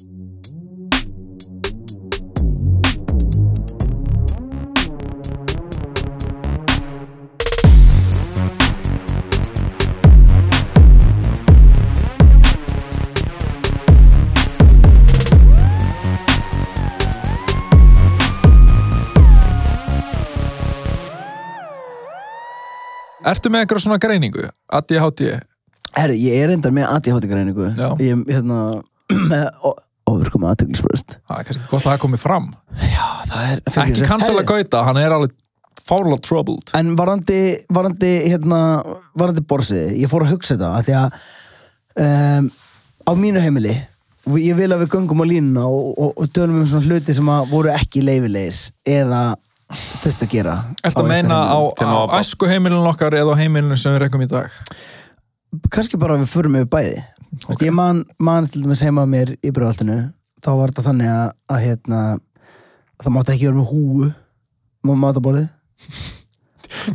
Ertu með einhverja svona greiningu? ADHD? Herri, ég reyndar með ADHD-greiningu. Ég með ofurkoma athyglisbrest. Það kannski gott að það komið fram. Já, það ekki cancela Gauta, hann alveg fárlega troubled. En varandi borsið, ég fór að hugsa þetta, að því að á mínu heimili, ég vil að við göngum á línuna og tölum svona hluti sem að voru ekki leyfilegir, eða þurft að gera. Ertu að meina á æskuheimilinu okkar eða á heimilinu sem við rekum í dag? Kannski bara að við förum yfir bæði. Okay. Ég man til dæmis heima mér í Brauðholtinu, þá var þetta þannig að það mátti ekki vera með húu á matarborðið.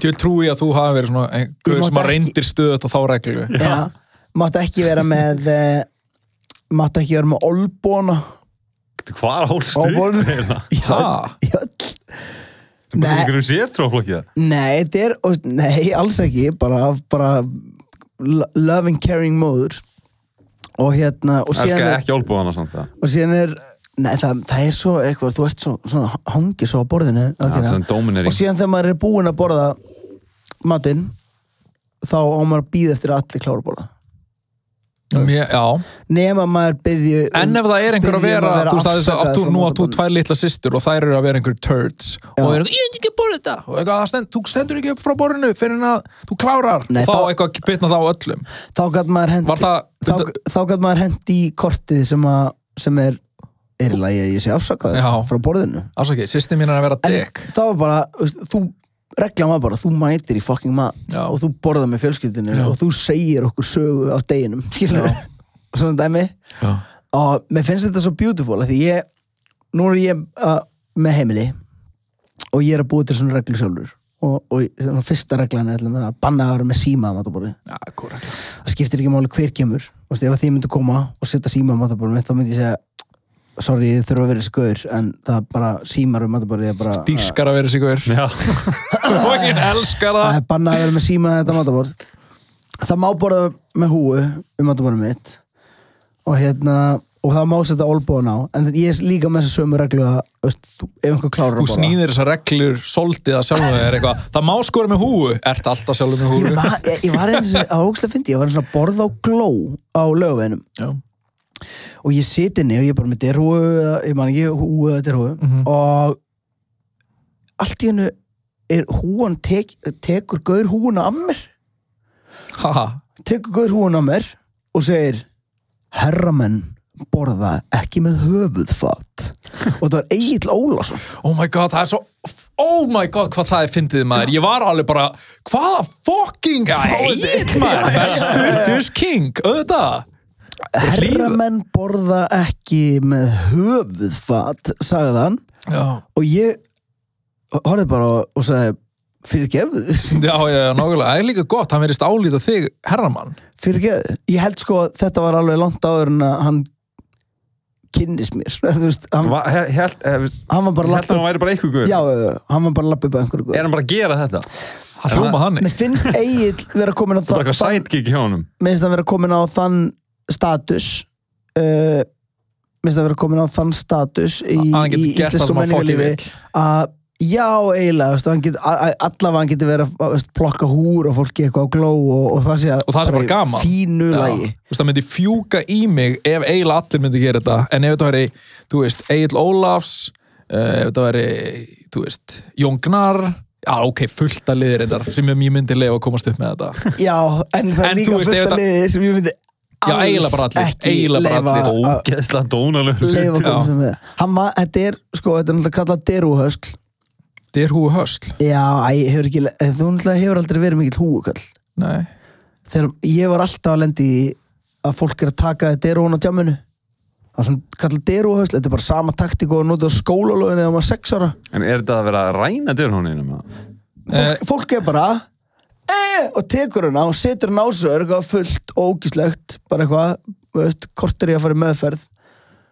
Ég trúi að þú hafi verið svona einhver sem að reyndir stöðut á þá reglu. Já, mátti ekki vera með olbóna. Hvað hólstu? Það er einhverjum sértróflokki það? Nei, alls ekki, bara loving, caring móður. Og Elskar ekki olbúana samt það? Og síðan það er svo eitthvað, þú ert svona hangið svo á borðinu. Og síðan þegar maður er búinn að borða matinn, þá á maður að bíða eftir að allir klára að borða. Já. Nema maður biðju en ef það einhver að vera nú að þú tvær litla systur og þær eru að vera einhver turds og ég ekki borða þetta og eitthvað, þú stendur ekki upp frá borðinu fyrir að þú klárar og þá eitthvað bitna það á öllum þá gat maður hent í kortið sem er í lagi að ég sé afsakaður frá borðinu. Afsakið, systir mín er að vera dekk. En þá var bara, reglan var bara, þú mætir í fucking mat og þú borðar með fjölskyldinu og þú segir okkur sögu á deginum, skilur við, svona dæmi. Og mér finnst þetta svo beautiful, því nú er ég með heimili og ég er að búa til svona reglu sjálfur og fyrsta reglan er að banna að vera með síma á matarborði. Það skiptir ekki máli hver kemur, ef þið myndu koma og setja síma á matarborðinu, þá myndi ég segja sorry, þið þurfa að vera þessi gaur en það bara símar matarborðið bara dýrskar að vera þessi gaur. Já. Fokkin elskar það. Það bannað að vera með síma þetta matarborð. Það má borða með húu matarborðið mitt og það má setja olbúan á en ég er líka með þessu sömu reglu að ef einhver klárar að borða. Þú snýðir þessar reglur svolítið að sjálfum þig eitthvað. Það má skora með húu. Ert alltaf sjálfur með húu? Ég var eins og að borða á gló á Laugaveginum. Já. Og ég sit inni og ég er bara með derhúu, ég man ekki húu eða derhúu og allt í hennu húan tekur gaur húuna af mér. Tekur gaur húuna af mér og segir herramenn borða ekki með höfuðfat og það var Egill Ólafsson. Oh my god, það er svo hvað það er fyndið maður. Ég var alveg bara, hvaða fucking Egill maður, bestur, there's king, auðvitað. Herramenn borða ekki með höfuðfat, sagði hann. Já. Og ég horfði bara og sagði fyrirgefðu. Já, nákvæmlega, það er líka gott, hann verðist álíta þig herramann. Fyrirgefðu, ég held sko að þetta var alveg langt áður en að hann kynnist mér. Þú veist, hann var bara hann væri bara einhver guð. Já, hann var bara lappið bara einhver guð. Er hann bara að gera þetta? Það hljóma hann. Mér finnst Egill vera komin á það. Það er eitthvað sidekick hjá honum. Mér finnst hann vera komin á þann status í íslensku menningarlífi að já, eiginlega allavega hann getur verið að plokka húr og fólki eitthvað á gló og það sé bara gaman fínu lagi. Það myndi fjúka í mig ef eiginlega allir myndi gera þetta en ef þetta væri, þú veist, Egill Ólafs ef þetta væri, þú veist, Jón Gnarr ok, fullt að liðir þetta sem ég myndi lefa að komast upp með þetta. Já, en það er líka fullt að liðir sem ég myndi eiginlega bara allir ógeðslega dónalög þetta er náttúrulega kallað derhúhösl. Derhúhösl? Já, þú náttúrulega hefur aldrei verið mikill húukall. Nei. Þegar ég var alltaf að lendi í að fólk að taka derhúna á djamminu það er svona kallað derhúhösl, þetta er bara sama taktík og að nota skólalögin eða maður 6 ára. En er þetta að vera að ræna derhúninu? Fólk er bara og tekur hana og setur hana á sig fullt og ógíslegt bara eitthvað, korter ég að fara í meðferð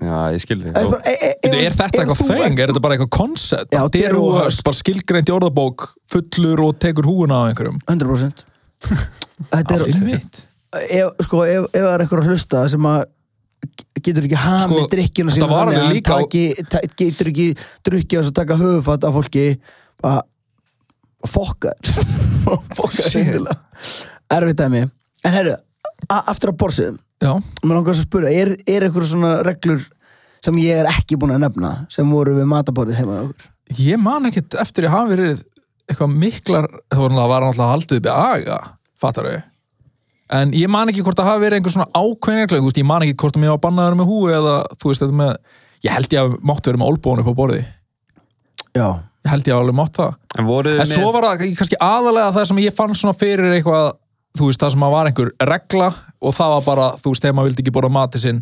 Já, ég skilði. Er þetta eitthvað þeng? Er þetta bara eitthvað koncept? Já, Deru og Husk, bara skilgreint í orðabók, fullur og tekur húuna á einhverjum. 100%. Þetta Einmitt. ef það er einhver að hlusta sem að getur ekki hamið drikkjuna sína þetta var alveg líka getur ekki drukkið og taka höfufatt af fólki bara fokka þér erfitt dæmi en heyrðu, aftur að borsiðum mér langar að spura, er eitthvað svona reglur sem ég er ekki búin að nefna sem voru við mataborðið heima okkur? Ég man ekkert eftir að hafa verið eitthvað miklar, það var náttúrulega haldið upp í aga, fattar þau en ég man ekki hvort það hafi verið einhver svona ákveðin regla, þú veist, ég man ekki hvort að mér var bannaður með húi eða, þú veist, þetta með ég held ég að mátti verið með olbónu upp á borði Já. Ég held ég að alveg mátti það en svo var það kannski aðalega það sem ég fann svona fyrir eitthvað, þú veist, það sem var einhver regla og það var bara, þú veist, þegar maður vildi ekki borða mati sinn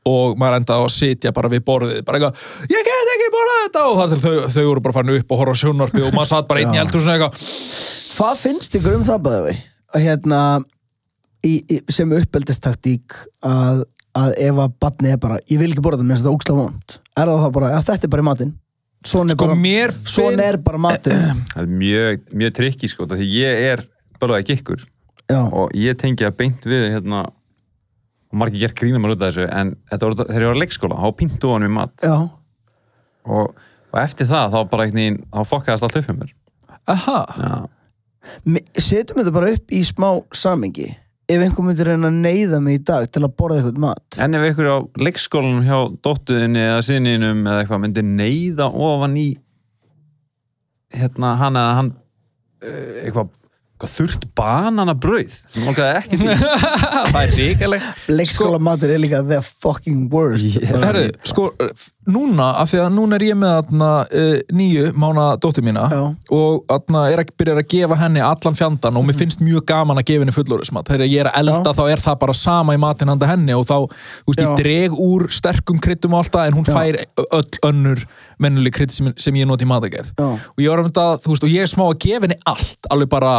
og maður endaði að sitja bara við borðið, bara eitthvað, ég get ekki borðað þetta og þar til þau voru bara farin upp og horfa á sjónvarpið og maður satt bara einn í eldhúsinu eitthvað. Hvað finnst ykkur það bæði við? Hérna, sem uppeldistaktík að ef að barnið er bara, ég vil ekki borða þetta með þetta ógeðslega vont. Er það bara, ja, þetta er bara í matinn. Svona er bara matinn. Það er mjög trikki sko, því ég er bara ekki ykkur. Já. Og ég tengi að beint við hérna og margir gert grínum að luta þessu en þegar ég var á leikskóla, þá píntu hann við mat Já. og eftir það, þá bara einhvern veginn þá fokkaðist allt upp með mér Aha. Setjum þetta bara upp í smá samhengi ef einhver myndir reyna að neyða mig í dag til að borða eitthvað mat en ef einhver á leikskólanum hjá dóttuðinni eða syninum eða eitthvað myndir neyða ofan í hérna hann eða hann eitthvað þurrt bananabrauð sem nokkaði ekki því það er ríkileg leikskólamatur er líka the fucking worst Herru, sko, núna af því að núna er ég með þarna 9 mánaða dóttur mína og þarna er að byrja að gefa henni allan fjandan og mér finnst mjög gaman að gefa henni fullorðismat þegar ég er að elda þá er það bara sama í matinn handa henni og þá, þú veist, ég dreg úr sterkum kryddum og allt það en hún fær öll önnur mennuleg krydd sem ég noti í matagerð og ég var að mynda, þú veist, og ég er smá að gefa henni allt, alveg bara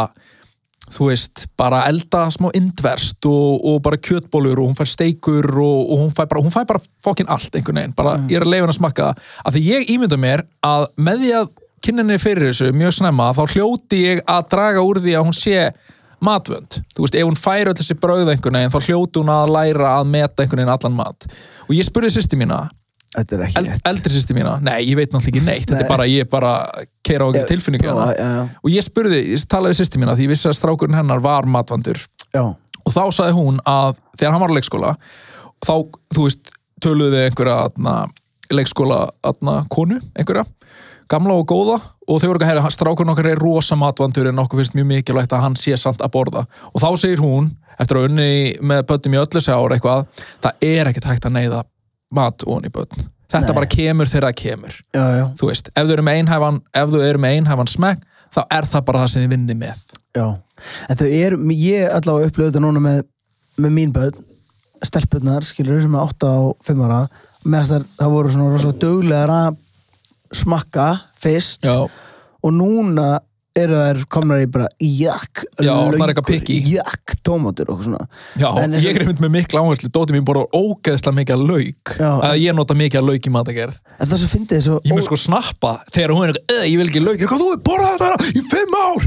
þú veist, bara elda smá indverst og bara kjötbólur og hún fær steikur og hún fær bara fokkin allt einhvern veginn, bara ég er að leyfa henni að smakka það, af því ég ímynda mér að með því að kynna henni fyrir þessu mjög snemma, þá hljóti ég að draga úr því að hún sé matvönd, þú veist, ef hún fær öll þessi brauð einhvern veginn, þá hljóti hún að læra að meta einhvern veginn allan mat og ég spurði systur mína eldri systur mína, nei, ég veit náttúrulega ekki neitt þetta er bara, ég bara keira á tilfinningu og ég spurði, ég talaði við systur mína því ég vissi að strákurinn hennar var matvandur og þá sagði hún að þegar hann var á leikskóla þá, þú veist, töluðu við einhverja leikskóla konu, einhverja gamla og góða og þau voru ekki að heyra, strákurinn okkar er rosa matvandur en okkur finnst mjög mikilvægt að hann sé samt að borða og þá segir hún, eftir að unni með börnum í öllu þessi ár eitthvað, það er ekkert hægt að neyða mat ofan í börn. Þetta bara kemur þegar það kemur. Já. Þú veist, ef þú eru með einhæfan smekk, þá er það bara það sem þið vinni með. Já. En þau ég allavega upplöfu þetta núna með mín börn, stelpurnar, skilur, sem er 8 og 5 ára, meðan það voru svona rosa duglegar að smakka fyrst. Já. Og núna eru þær komnar í bara jakk tómatur og svona Já, ég er einmitt með mikla áherslu dóttir mín borðar ógeðslega mikið lauk að ég nota mikið lauk í matagerð en það svo fyndið þessu ég með sko snappa þegar hún ég vil ekki lauk, þú er borðað þetta í 5 ár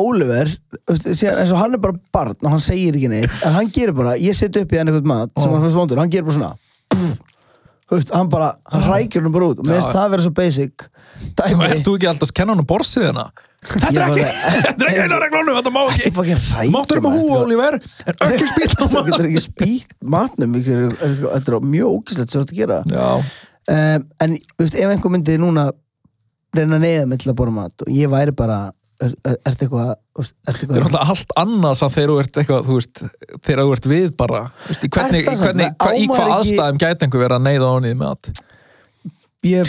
Oliver, eins og hann er bara barn og hann segir ekki neitt, en hann gerir bara ég set upp í hann eitthvað mat sem hann fannst vondur, hann gerir bara svona hann rækjur hann bara út og mér finnst það vera svo basic dæmi. Þú ekki alltaf að kenna hann borsiðina þetta er ekki eina reglunum, þetta má ekki máttur með hú, Oliver en ekki spýta þú getur ekki spýtt matnum þetta er mjög ógæslegt sem þú ert að gera en ef einhver myndi núna reyna að neyða mig til að borða mat og ég væri bara ertu eitthvað það er alltaf allt annað sem þegar þú ert eitthvað þú veist, þegar þú ert við bara í hvað aðstæðum gæti einhver verið að neyða honið með allt ég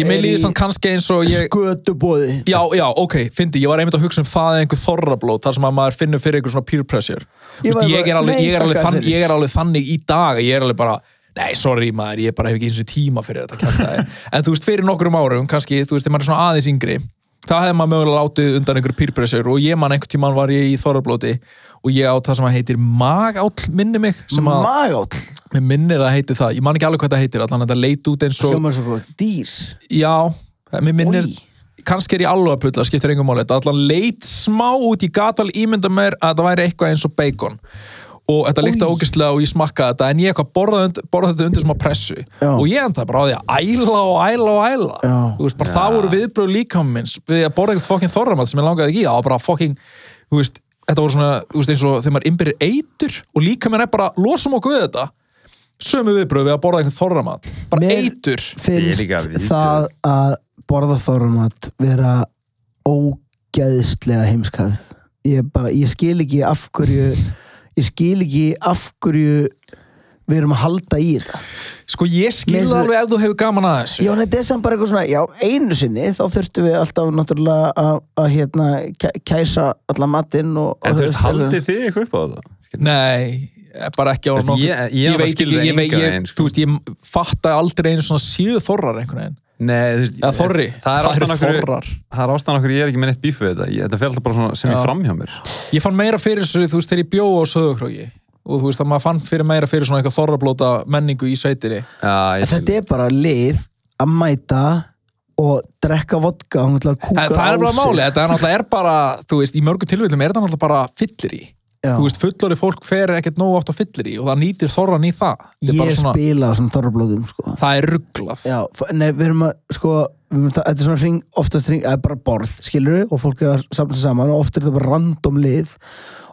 með líði samt kannski eins og skötubóði já, ok, fyndi, ég var einmitt að hugsa það einhver þorrablót, þar sem að maður finnur fyrir einhver svona peer pressure ég er alveg þannig í dag ég er alveg bara, nei, sorry maður ég bara hef ekki eins og tíma fyrir þetta en þú veist, fyrir nokkrum árum kannski, þú veist, þegar maður er svona aðeins yngri það hefði maður mögulega látið undan einhverju peer pressure og ég man einhvern tímann var ég í þorrablóti og ég á það sem heitir magáll minni mig sem að Magáll? mér minnir að heiti það, ég man ekki alveg hvað það heitir allan þetta leit út eins og Hljómar svo dýr. já, mér minnir Oj. kannski ég alveg að pulla, skiptir engum máli þetta allan leit smá út í gatal ímynda mér að það væri eitthvað eins og bacon og þetta líkta ógeðslega og ég smakkaði þetta en ég eitthvað borða þetta undir smá pressu og ég endaði bara á því að æla þú veist, bara það voru viðbröð líkamins við að borða eitthvað fucking þorramat sem ég langaði ekki í, það var bara fucking þú veist, þetta voru svona, þú veist, eins og þegar maður innbyrðir eitur og líkaminn bara losum okkur við þetta sömu viðbröð við að borða eitthvað þorramat bara eitur finnst það að borða þorramat vera ógeðslega heimskafið ég skil ekki af hverju við erum að halda í þetta sko ég skil alveg ef þú hefur gaman að þessu já, þetta er samt bara eitthvað svona einu sinni þá þurftum við alltaf náttúrulega að kæsa alla matinn en þú veist, haldið þið eitthvað upp á það? Nei, bara ekki á nokkuð ég veit ekki, þú veist, ég fatta aldrei einu svona síðu þorrar einhvern veginn nei, þú veist, það er ástæðan okkur ég er ekki með neitt bífu við þetta fer alltaf bara svona sem ég fram hjá mér ég fann meira fyrir þessu, þú veist, þegar ég bjó á Sauðárkróki og þú veist að maður fann meira fyrir svona eitthvað þorrablóta menningu í sveitinni þetta er bara lið að mæta og drekka vodka og kúka á sig það er bara máli, þetta er náttúrulega bara þú veist, í mörgum tilfellum er þetta náttúrulega bara fyllir í þú veist, fullorðið fólk fer ekkert nógu oft á fyllir í og það nýtir þorran í það ég spila á svona þorrablóðum sko. það er rugglað nei, við erum að, sko þetta er svona hring, oftast hring, bara borð skilur við, og fólk er að samla saman og oft er þetta bara random lið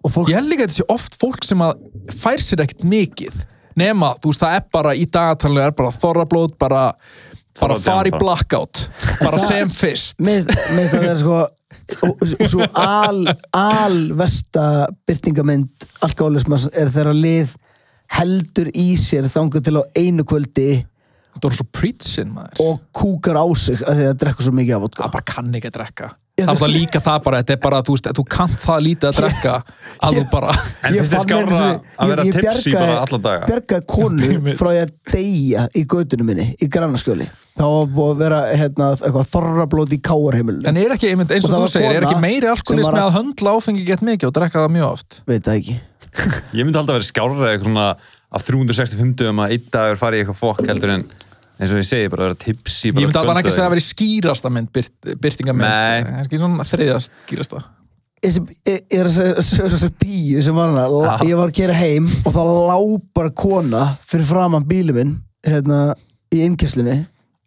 ég held líka að þetta sé oft fólk sem að fær sér ekkert mikið nema, þú veist, það er bara í dagatalinu er bara þorrablóð, bara fara í blackout bara sem fyrst minnst að vera sko og svo alversta birtingamynd alkoholismas er þegar lið heldur í sér þangað til á einu kvöldi þetta var svo preachin maður og kúkar á sig að því að drekka svo mikið af vodka það bara kann ekki að drekka það er líka það bara, þetta er bara, þú veist, þú kannt það lítið að drekka að þú bara en þetta er skára að vera tipsi bara alla daga bjargaði konu frá því að deyja í götunum minni í Grannaskjóli þá var búið að vera eitthvað þorrablót í káarheimilinu en er ekki, eins og þú segir, er ekki meiri alkoholismi að höndla áfengi gett mikið og drekka það mjög oft veit það ekki ég myndi alltaf vera skára eitthvað af 365 að einn dagur fari í eitthvað fokk heldur en eins og ég segi, bara að vera tipsi ég myndi alveg ekki að segja að vera í skýrasta mynd birtingamynd, það er ekki svona þriðast skýrasta ég er að segja þessar bíu sem var hana ég var að gera heim og það lá bara kona fyrir framan bílum minn í innkeyrslinni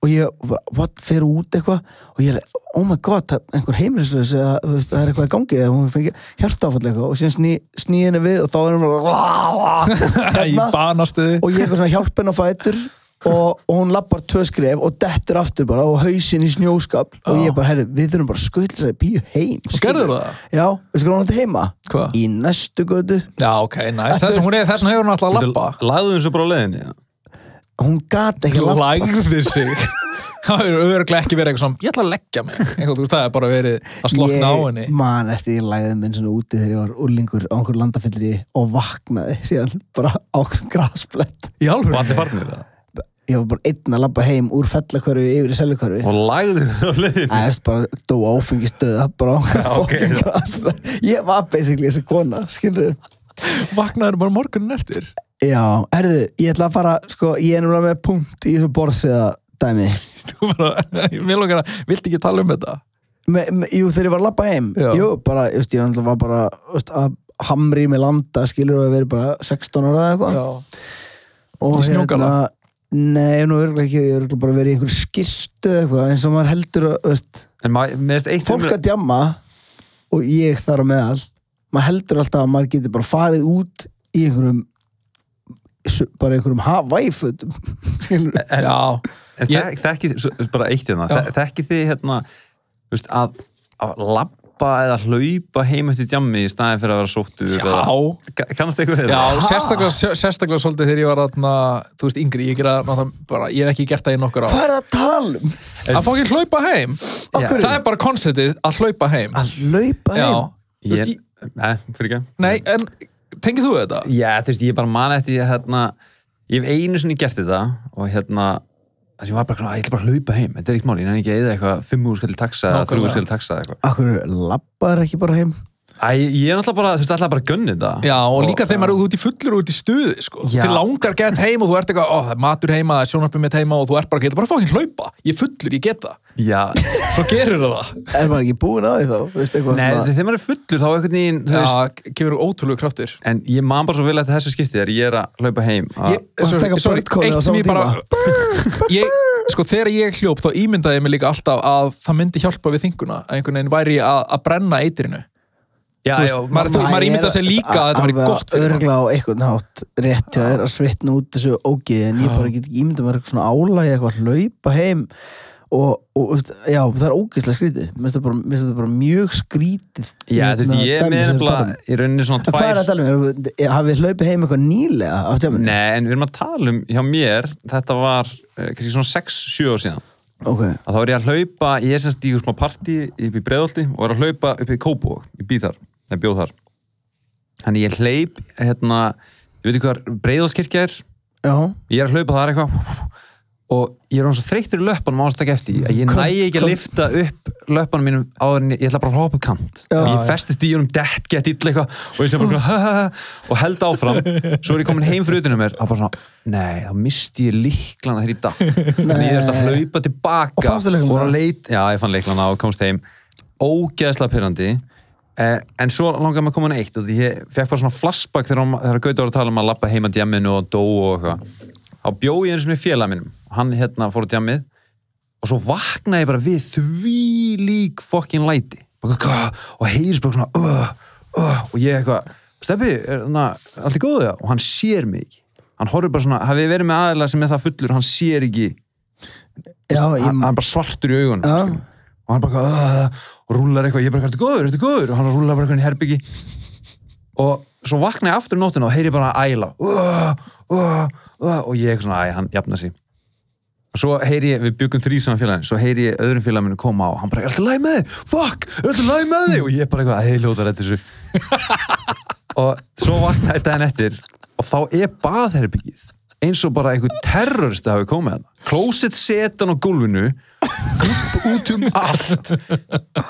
og ég bara, fer út eitthvað og ég er, oh my god, einhver heimilislaus það er eitthvað í gangi eða hún fyrir ekki hjartáfall eitthvað og síðan sný henni við og þá er hún bara í banastuði og ég er svona hjálp henni á fætur og hún lappar 2 skref og dettur aftur bara og hausinn í snjóskap og ég bara, herri, við þurfum bara að skutla þessari bíu heim og gerður það? Já, við skrúum þetta heima Hva? Í næstu götu já, ok, nice, þessum hefur hún alltaf að lappa lagðu þessu bara á leiðinni hún gat ekki að lappa lagði sig það hefur öðruglega ekki verið eitthvað svona ég ætla að leggja mig, eitthvað, það hefur bara verið að slokna á henni man eftir ég lagði minn svona úti þegar ég var úrlingur á einhver landafyllri og vaknaði síðan bara á einhver grasblett og allir farnir það ég var bara einn að labba heim úr fellakörfi yfir í sellukörfi og lagði þau á leiðinni það bara dó áfengistöða bara á fucking grasblett ég var basically þessi kona, skilur vaknaður bara morgunin eftir já, herðu, ég ætla að fara sko, ég er náttúrulega með punkt í þessu borðsiða dæmi þú bara, mér lókar að, viltu ekki tala þetta? Jú, þegar ég var að labba heim jú, bara, ég var bara að hamri með landa, skilur og að vera bara 16 ára eða eitthvað og snjókala nei, nú örgulega ekki, ég örgulega bara verið í einhverju skyrtu eða eitthvað, eins og maður heldur að, fólk að djamma og ég þar á meðal maður heldur alltaf að maður getur bara farið út í einhverjum Hawaii-fötum en þekki bara eitt þekki þið að labba eða hlaupa heim eftir djammi í staðin fyrir að vera sóttur kannast eitthvað við það? Sérstaklega svolítið þegar ég var þú veist, yngri, ég hef ekki gert það í nokkur á hvað er það að tala um? að fá ekki hlaupa heim það er bara konceptið að hlaupa heim fyrir ekki nei, en tengið þú þetta? Já, þú veist, ég bara man eftir ég hef einu sinni gert þetta og að ég var bara, ég ætla bara að hlaupa heim þetta ekkert mál, ég nefnir ekki að eyða eitthvað 5.000 skall taxa eða 3.000 skall taxa eitthvað. Akkur labbaður ekki bara heim? Ég er náttúrulega bara, þú veist, alltaf bara að gunni þetta. Já, og líka þegar maður er út í fullur og út í stuði, sko. Til langar gett heim og þú ert eitthvað, það er matur heima, það er sjónvarpið mitt heima og þú ert bara, geta bara fokkin hlaupa. Ég er fullur, ég get það. Já. Svo gerir það. Er maður ekki búin á því þá? Veist, nei, þegar maður er fullur þá einhvern veginn, þú veist. Já, kemur ótrúlega kraftur. En ég man bara svo vel eftir þessu skipti þegar ég er að hlaupa heim. Sko, þegar ég hljóp þá ímyndaði ég mig líka alltaf að það myndi hjálpa við þinguna að einhvern veginn væri að brenna eitrinu. Já, maður ímyndaði sig líka að þetta væri gott fyrir örgulega á einhvern hátt rétt hjá þér að svitna út þessu ógeði en ég bara get ekki ímyndað mér eitthvað svona álagi eitthvað að hlaupa heim og já, það er ógeðslega skrítið mér finnst þetta bara mjög skrítið. Já, þú veist, ég er nefnilega í rauninni svona tvær. Hvað er að tala um? Hafið hlaupið heim eitthvað nýlega á tjáminu? Nei, en við erum að tala um hjá mér, þetta var kannski svona 6-7 ár síðan. Okay. Að þá var ég að hlaupa, ég er semst í smá partí upp í Breiðholti og var að hlaupa upp í Kópavog, ég bjóð þar. Þannig ég hleyp, ég veit ekki hvað Breiðholtskirkja er. Já. Ég er að hlaupa þar eitthvað og ég er svo þreyttur í löppanum á að taka eftir að ég nægi ekki að lyfta upp löppanum mínum áður en ég ætla bara að hoppa upp kant. Ég festist í honum dett gett illa eitthvað og ég sé bara og held áfram. Svo er ég komin heim fyrir utan mér og bara svona, nei, þá misti ég lyklana hér í dag. Þannig ég þurfti að hlaupa tilbaka. Og fannstu lyklana? Já, ég fann lyklana og komst heim. Ógeðslega pirrandi. En svo langaði maður að koma inn eitt og ég fekk bara svona flashback þegar Gauti var að tala um að labba heim að djamminu og dó og eitthvað. Þá bjó ég eins og með félaga mínum. Hann fór á djammið og svo vaknaði ég bara við þvílík fokkin læti. Og heyrðist bara svona og ég eitthvað, Stebbi, allt í góðu það? Og hann sér mig ekki. Hann horfir bara svona, hafið verið með aðeila sem er það fullur, hann sér ekki. Hann bara svartur í augunum. Og hann bara og rúlar eitthvað, ég bara, ertu góður? Og hann rúlar bara eitthvað í herbyggi. Og svo vaknaði ég aftur nóttina og heyri bara að æla. Og ég eitthvað svona, hann jafna sig. Og svo heyri ég, við byggum 3 saman félagin, svo heyri ég öðrum félaginu koma á og hann bara, er alltaf læg með þig? Fuck, er alltaf læg með þig? Og ég bara eitthvað, hei, ljóta rétt þessu. Og svo vaknaði daginn eftir og þá er baðherbyggið eins og bara einhver terroristi hafi komið að það. Klósett setan á gólfinu, út allt.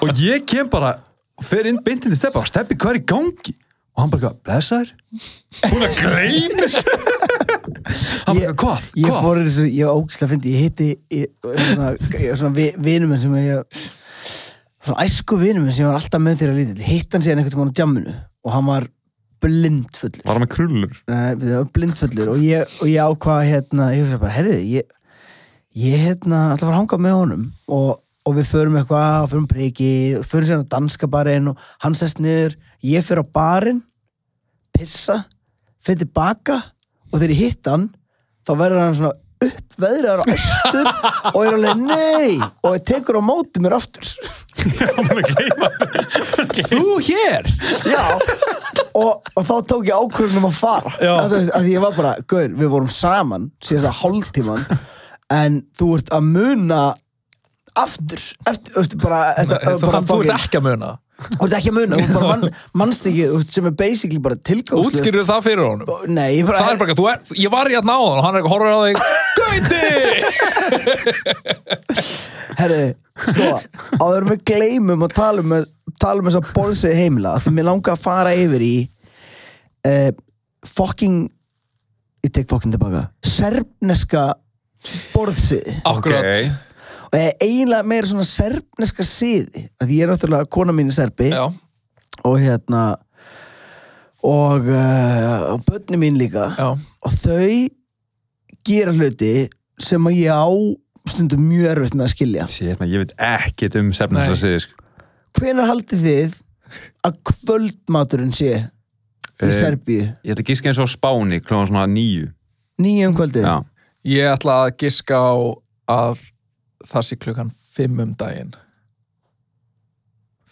Og ég kem bara, fer inn beint inn í Stebbi, Stebbi, hvað er í gangi? Og hann bara, blessaður? Hún að greina sér. Hann bara, hvað? Ég fór í þessu, ég var ógeðslega fyndi, ég hitti svona vinur minn sem svona æsku vinur minn sem var alltaf með þér að lítill. Hitt hann síðan einhvern veginn á djamminu og hann var blindfullur. Var hann með krullur? Nei, það var blindfullur og ég ákvað, ég hugsa bara, herriði, ég alltaf var að hanga með honum og við förum eitthvað, förum priki, förum síðan á danska barinn og hann sest niður, ég fer á barinn, pissa, fer tilbaka og þegar ég hitt hann, þá verður hann svona uppveðraður og æstur og er alveg, nei, og ég tekur á móti mér aftur. Þú hér? Já, og þá tók ég ákvörðun að fara. Að ég var bara, gaur, við vorum saman síðast að hálftíman, en þú ert að muna aftur, eftir bara... Þú ert ekki að muna? Þú ert ekki að muna, þú ert bara mannstekið sem er basically bara tilgangslöst. Útskýrðu það fyrir honum? Nei, ég bara... Það er bara, ég var í að ná hann og hann er ekki að horfa á þig, Gauti! Herri, sko, áður við gleymum og tala um þess að borðsið heimila, því mér langar að fara yfir í ég tek fucking tilbaka, serbneska borðsið. Akkurat. Okay. Og ég er eiginlega meira svona serbneska siði, að ég er náttúrulega, kona mín er serbi. Já. Og og börni mín líka. Já. Og þau gera hluti sem að ég á stundum mjög erfitt með að skilja. Sér, ég veit ekkert serbneska siði, sko. Hvenær haldið þið að kvöldmaturinn sé í Serbíu? Ég ætla að giska eins og Spáni, klokkan svona 9. 9 kvöldið? Já. Ég ætla að giska á að það sé klukkan 5 daginn.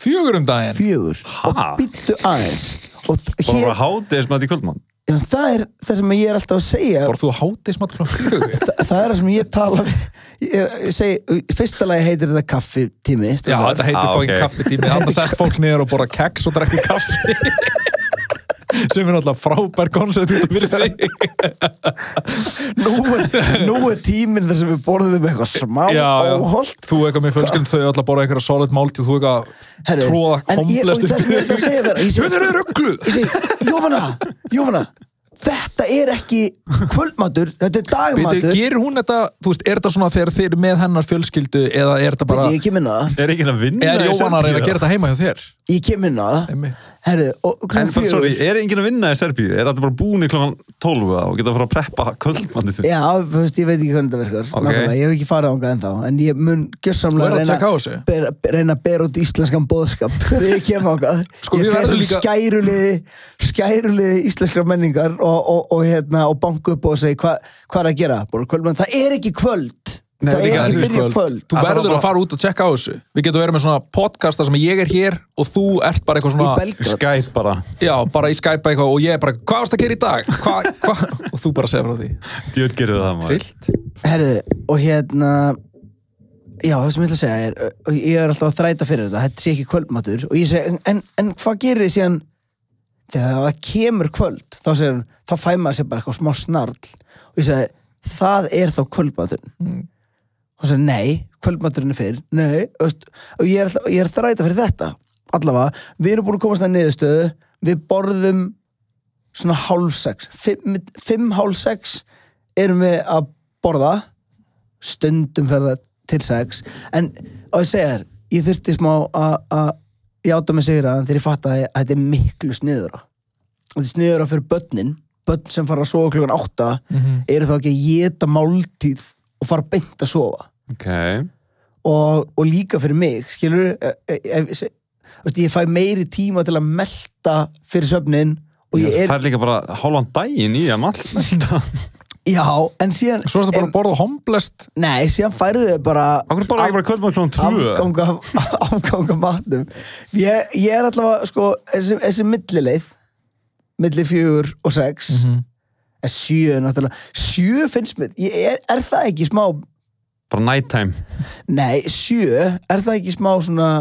4 daginn? 4. Og býttu aðeins. Og bara hádegismat í kvöldmann? Já, það er það sem ég er alltaf að segja. Bara þú hádegismat klukkan 4? Það er það sem ég tala ég segi, fyrsta lagi heitir þetta kaffitími. Já, þetta heitir fókin kaffitími. Þannig sest fólk niður og borða keks og drekki kaffi. sem náttúrulega frábær koncept út af fyrir sig Nú tíminn þar sem við borðum eitthvað smá óholt. Þú eitthvað með fjölskyldum, þau ætla að borða einhverja solid máltíð, þú eitthvað tróða komplest upp Þetta er ruglu Ég segi, Jóhanna þetta er ekki kvöldmatur, þetta er dagmatur. Gerir hún þetta, þú veist, er þetta svona þegar þeir eru með hennar fjölskyldu eða er þetta bara... Ég kem inn á það. Er ekki að vinna í Serbíu? Er Jóhanna að reyna að gera þetta heima hjá þér? Ég kem inn á það. Herðu, en sorry, er enginn að vinna í Serbíu? Er þetta bara búin í klokkan 12 og geta að fara að preppa kvöldmatið? Já, þú veist, ég veit ekki hvernig þetta virkar. Okay. Ég hef ekki farið ánga ennþá, en ég mun gjörsamlega reyna að bera út íslenskan boðskap þegar ég kem ánga. Ég fer sem skæruliði íslenskra menningar og banka upp og segja hvað er að gera? Það er ekki kvöld. Það er ekki byrja kvöld. Þú verður að fara út og tjekka á þessu. Við getum verið með svona podcasta sem ég er hér og þú ert bara eitthvað svona... Í Belgrad. Skype bara. Já, bara í Skype eitthvað og ég er bara, hvað varst að gera í dag? Og þú bara segir frá því. Djöld gerir það, maður. Trillt. Herðu, og já, það sem ég ætla að segja er, ég er alltaf að þræta fyrir þetta sé ekki kvöldmatur og ég segi, en hvað gerir þið síðan þegar það kemur kvöld? Þá segir hún, þá fæ maður sér bara eitthvað smá snarl og ég segi, það er þá kvöldmaturinn. Og svo nei, kvöldmaturinn er fyrir nei, og ég er að þræta fyrir þetta allavega, við erum búin að komast að niðurstöðu, við borðum svona 5:30 5:30 erum við að borða stundum fyrir það til 6 en og ég segja þér, ég þurfti smá að játa mig sigra þegar ég fattaði að þetta er miklu sniðura þetta er sniðura fyrir börn sem fara að sofa klukkan 8 eru þá ekki að éta máltíð og fara beint að sofa okay. og líka fyrir mig skilur ég fæ meiri tíma til að melta fyrir svefnin og ég fær líka bara hálfan daginn í að melta já, en síðan svo er það bara að borða homblest nei, síðan færðu þau bara okkur borða ekki bara kvöldmatur klukkan 2 afganga matnum ég er allavega, sko, þessi millileið milli 4 og 6 en 7 náttúrulega 7 finnst mér, er það ekki smá bara night time nei, 7, er það ekki smá svona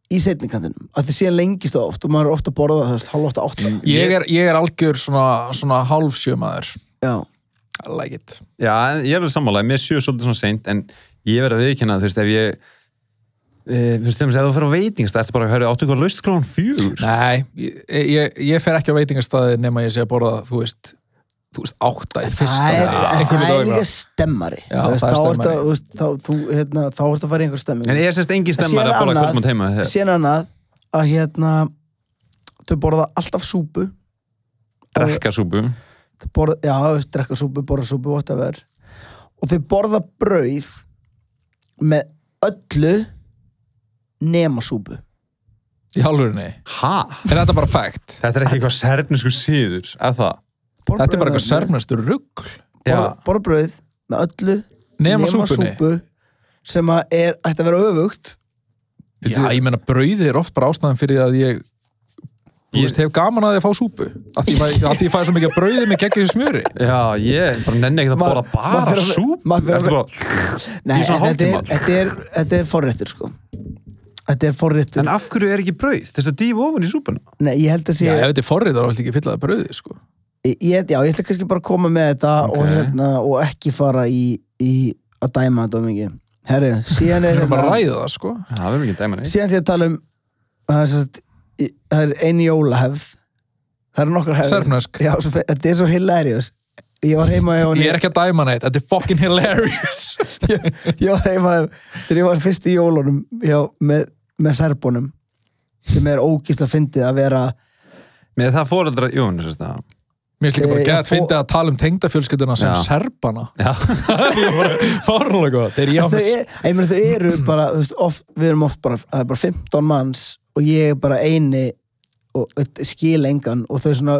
í seinnikantinum, að þið síðan lengist það oft og maður er ofta að borða það, 7:30 ég er algjör svona 6:30 maður já I like it. Já, ég er vel sammálaði, mér 7 svolítið svona seint, en ég verið að viðkynna, þú veist, ef ég þú veist, ef þú fer á veitingastað, ertu bara að höra áttu eitthvað laust klokkan 4? Nei, ég fer ekki á veitingastaði nema ég sé að borða, þú veist 8 í fyrsta. Það er líka stemmari. Já, það er stemmari. Þá ertu að fara í einhver stemming. En ég sést engin stemmari að borða kvöldmat heima. Síðan annað, að þau borða alltaf súpu. Drekka súpu. Drekka súpu, borða súpu, whatever og þau borða brauð með öllu nema súpu í alvörinni er þetta bara fact? Þetta er ekki eitthvað serbnesku siður, eða það? Þetta er bara eitthvað serbnesku rugl borða brauð með öllu nema súpu sem ætti að vera öfugt já, ég meina brauði er oft bara ástæðan fyrir að ég þú veist, hef gaman að því að fá súpu að því ég fæði svo mikið brauði með geggjuðu smjöri já, ég bara nenni ekki að borða bara súpu nei, þetta er forréttur sko þetta er forréttur en af hverju er ekki brauð? Þess að dýfa ofan í súpuna? Nei, ég held að sé já, ef þetta er forréttur þá ætla ekki að fylla það brauði sko ég ætla kannski bara að koma með þetta og ekki fara í að dæma þetta mikið herri, síðan er bara að ræða það sko já, við erum ekki að dæma neitt síðan því að tala það er ein jólahefð það eru nokkrar hefðir serbnesk já, þetta er svo hilarious ég var heima hjá henni ég er ekki að dæma neitt, þetta er fucking hilarious ég var heima þegar ég var fyrst í jólunum með serbunum sem er ógeðslega fyndið að vera með það foreldra, jú, þess að mér finnst líka bara gett fyndið að tala tengdafjölskylduna sem serbana já það er bara fárlega gott þau eru bara við erum oft bara, það er bara 15 manns og ég er bara eini og skil engan og þau svona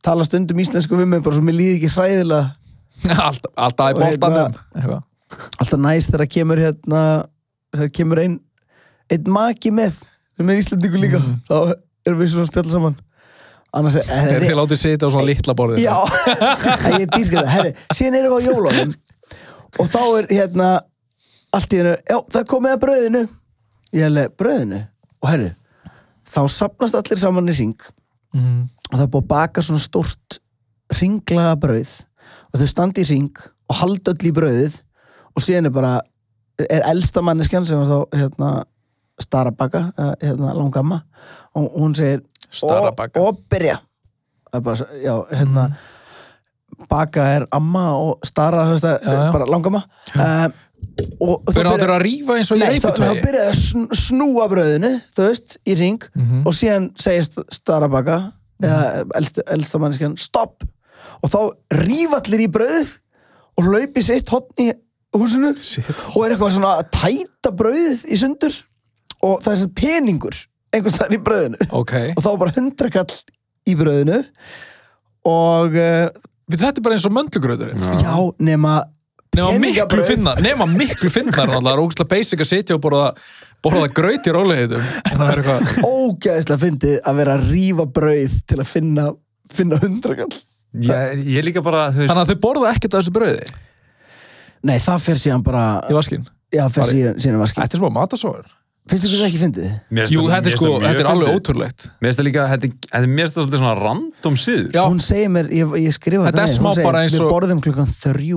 tala stundum íslensku við mig bara svo mér líði ekki hræðilega alltaf í boltanum alltaf næst þegar kemur einn maki með sem er íslendingu líka þá erum við svona að spjalla saman annars þeir látið sitja á svona litla borðið já, ég dýrka það herri, síðan erum við á jólunum og þá er allt í hennu já, það komið að brauðinu ég hefði brauðinu og herri þá safnast allir saman í hring og það er búið að baka svona stórt hringlaga brauð og þau standi í hring og halda öll í brauðið og síðan er elsta manneskjan sem var þá Starabaka, langamma og hún segir og byrja það er bara, já, Baka er amma og Stara, bara langamma og þau áttur að rífa eins og í reiputaugi þá byrjaði að snúa brauðinu þú veist, í hring og síðan segir Starabaka eða elsta manneskjan, stopp og þá rífa allir í brauð og hlaupi sitt hotn í húsinu og er eitthvað svona að tæta brauð í sundur og það er svona peningur einhvers þar í brauðinu og þá var bara 100 kall í brauðinu og þetta er bara eins og möndlugrauturinn já, nema miklu finnar það er ógeðslega basic að sitja og borða graut í rólegheitum það er eitthvað ógeðslega fyndið að vera að rífa brauð til að finna 100 kall ég líka bara þannig að þau borða ekkert af þessu brauði nei, það fer síðan bara í vaskinn já, fer síðan í vaskinn þetta er smá matasóður finnst þið þetta ekki fyndið? Jú, þetta er alveg ótrúlegt mér finnst það líka, þetta er mér svolítið svona random síður hún segir mér, ég skrifa þetta niður, hún segir, við borðum klukkan 3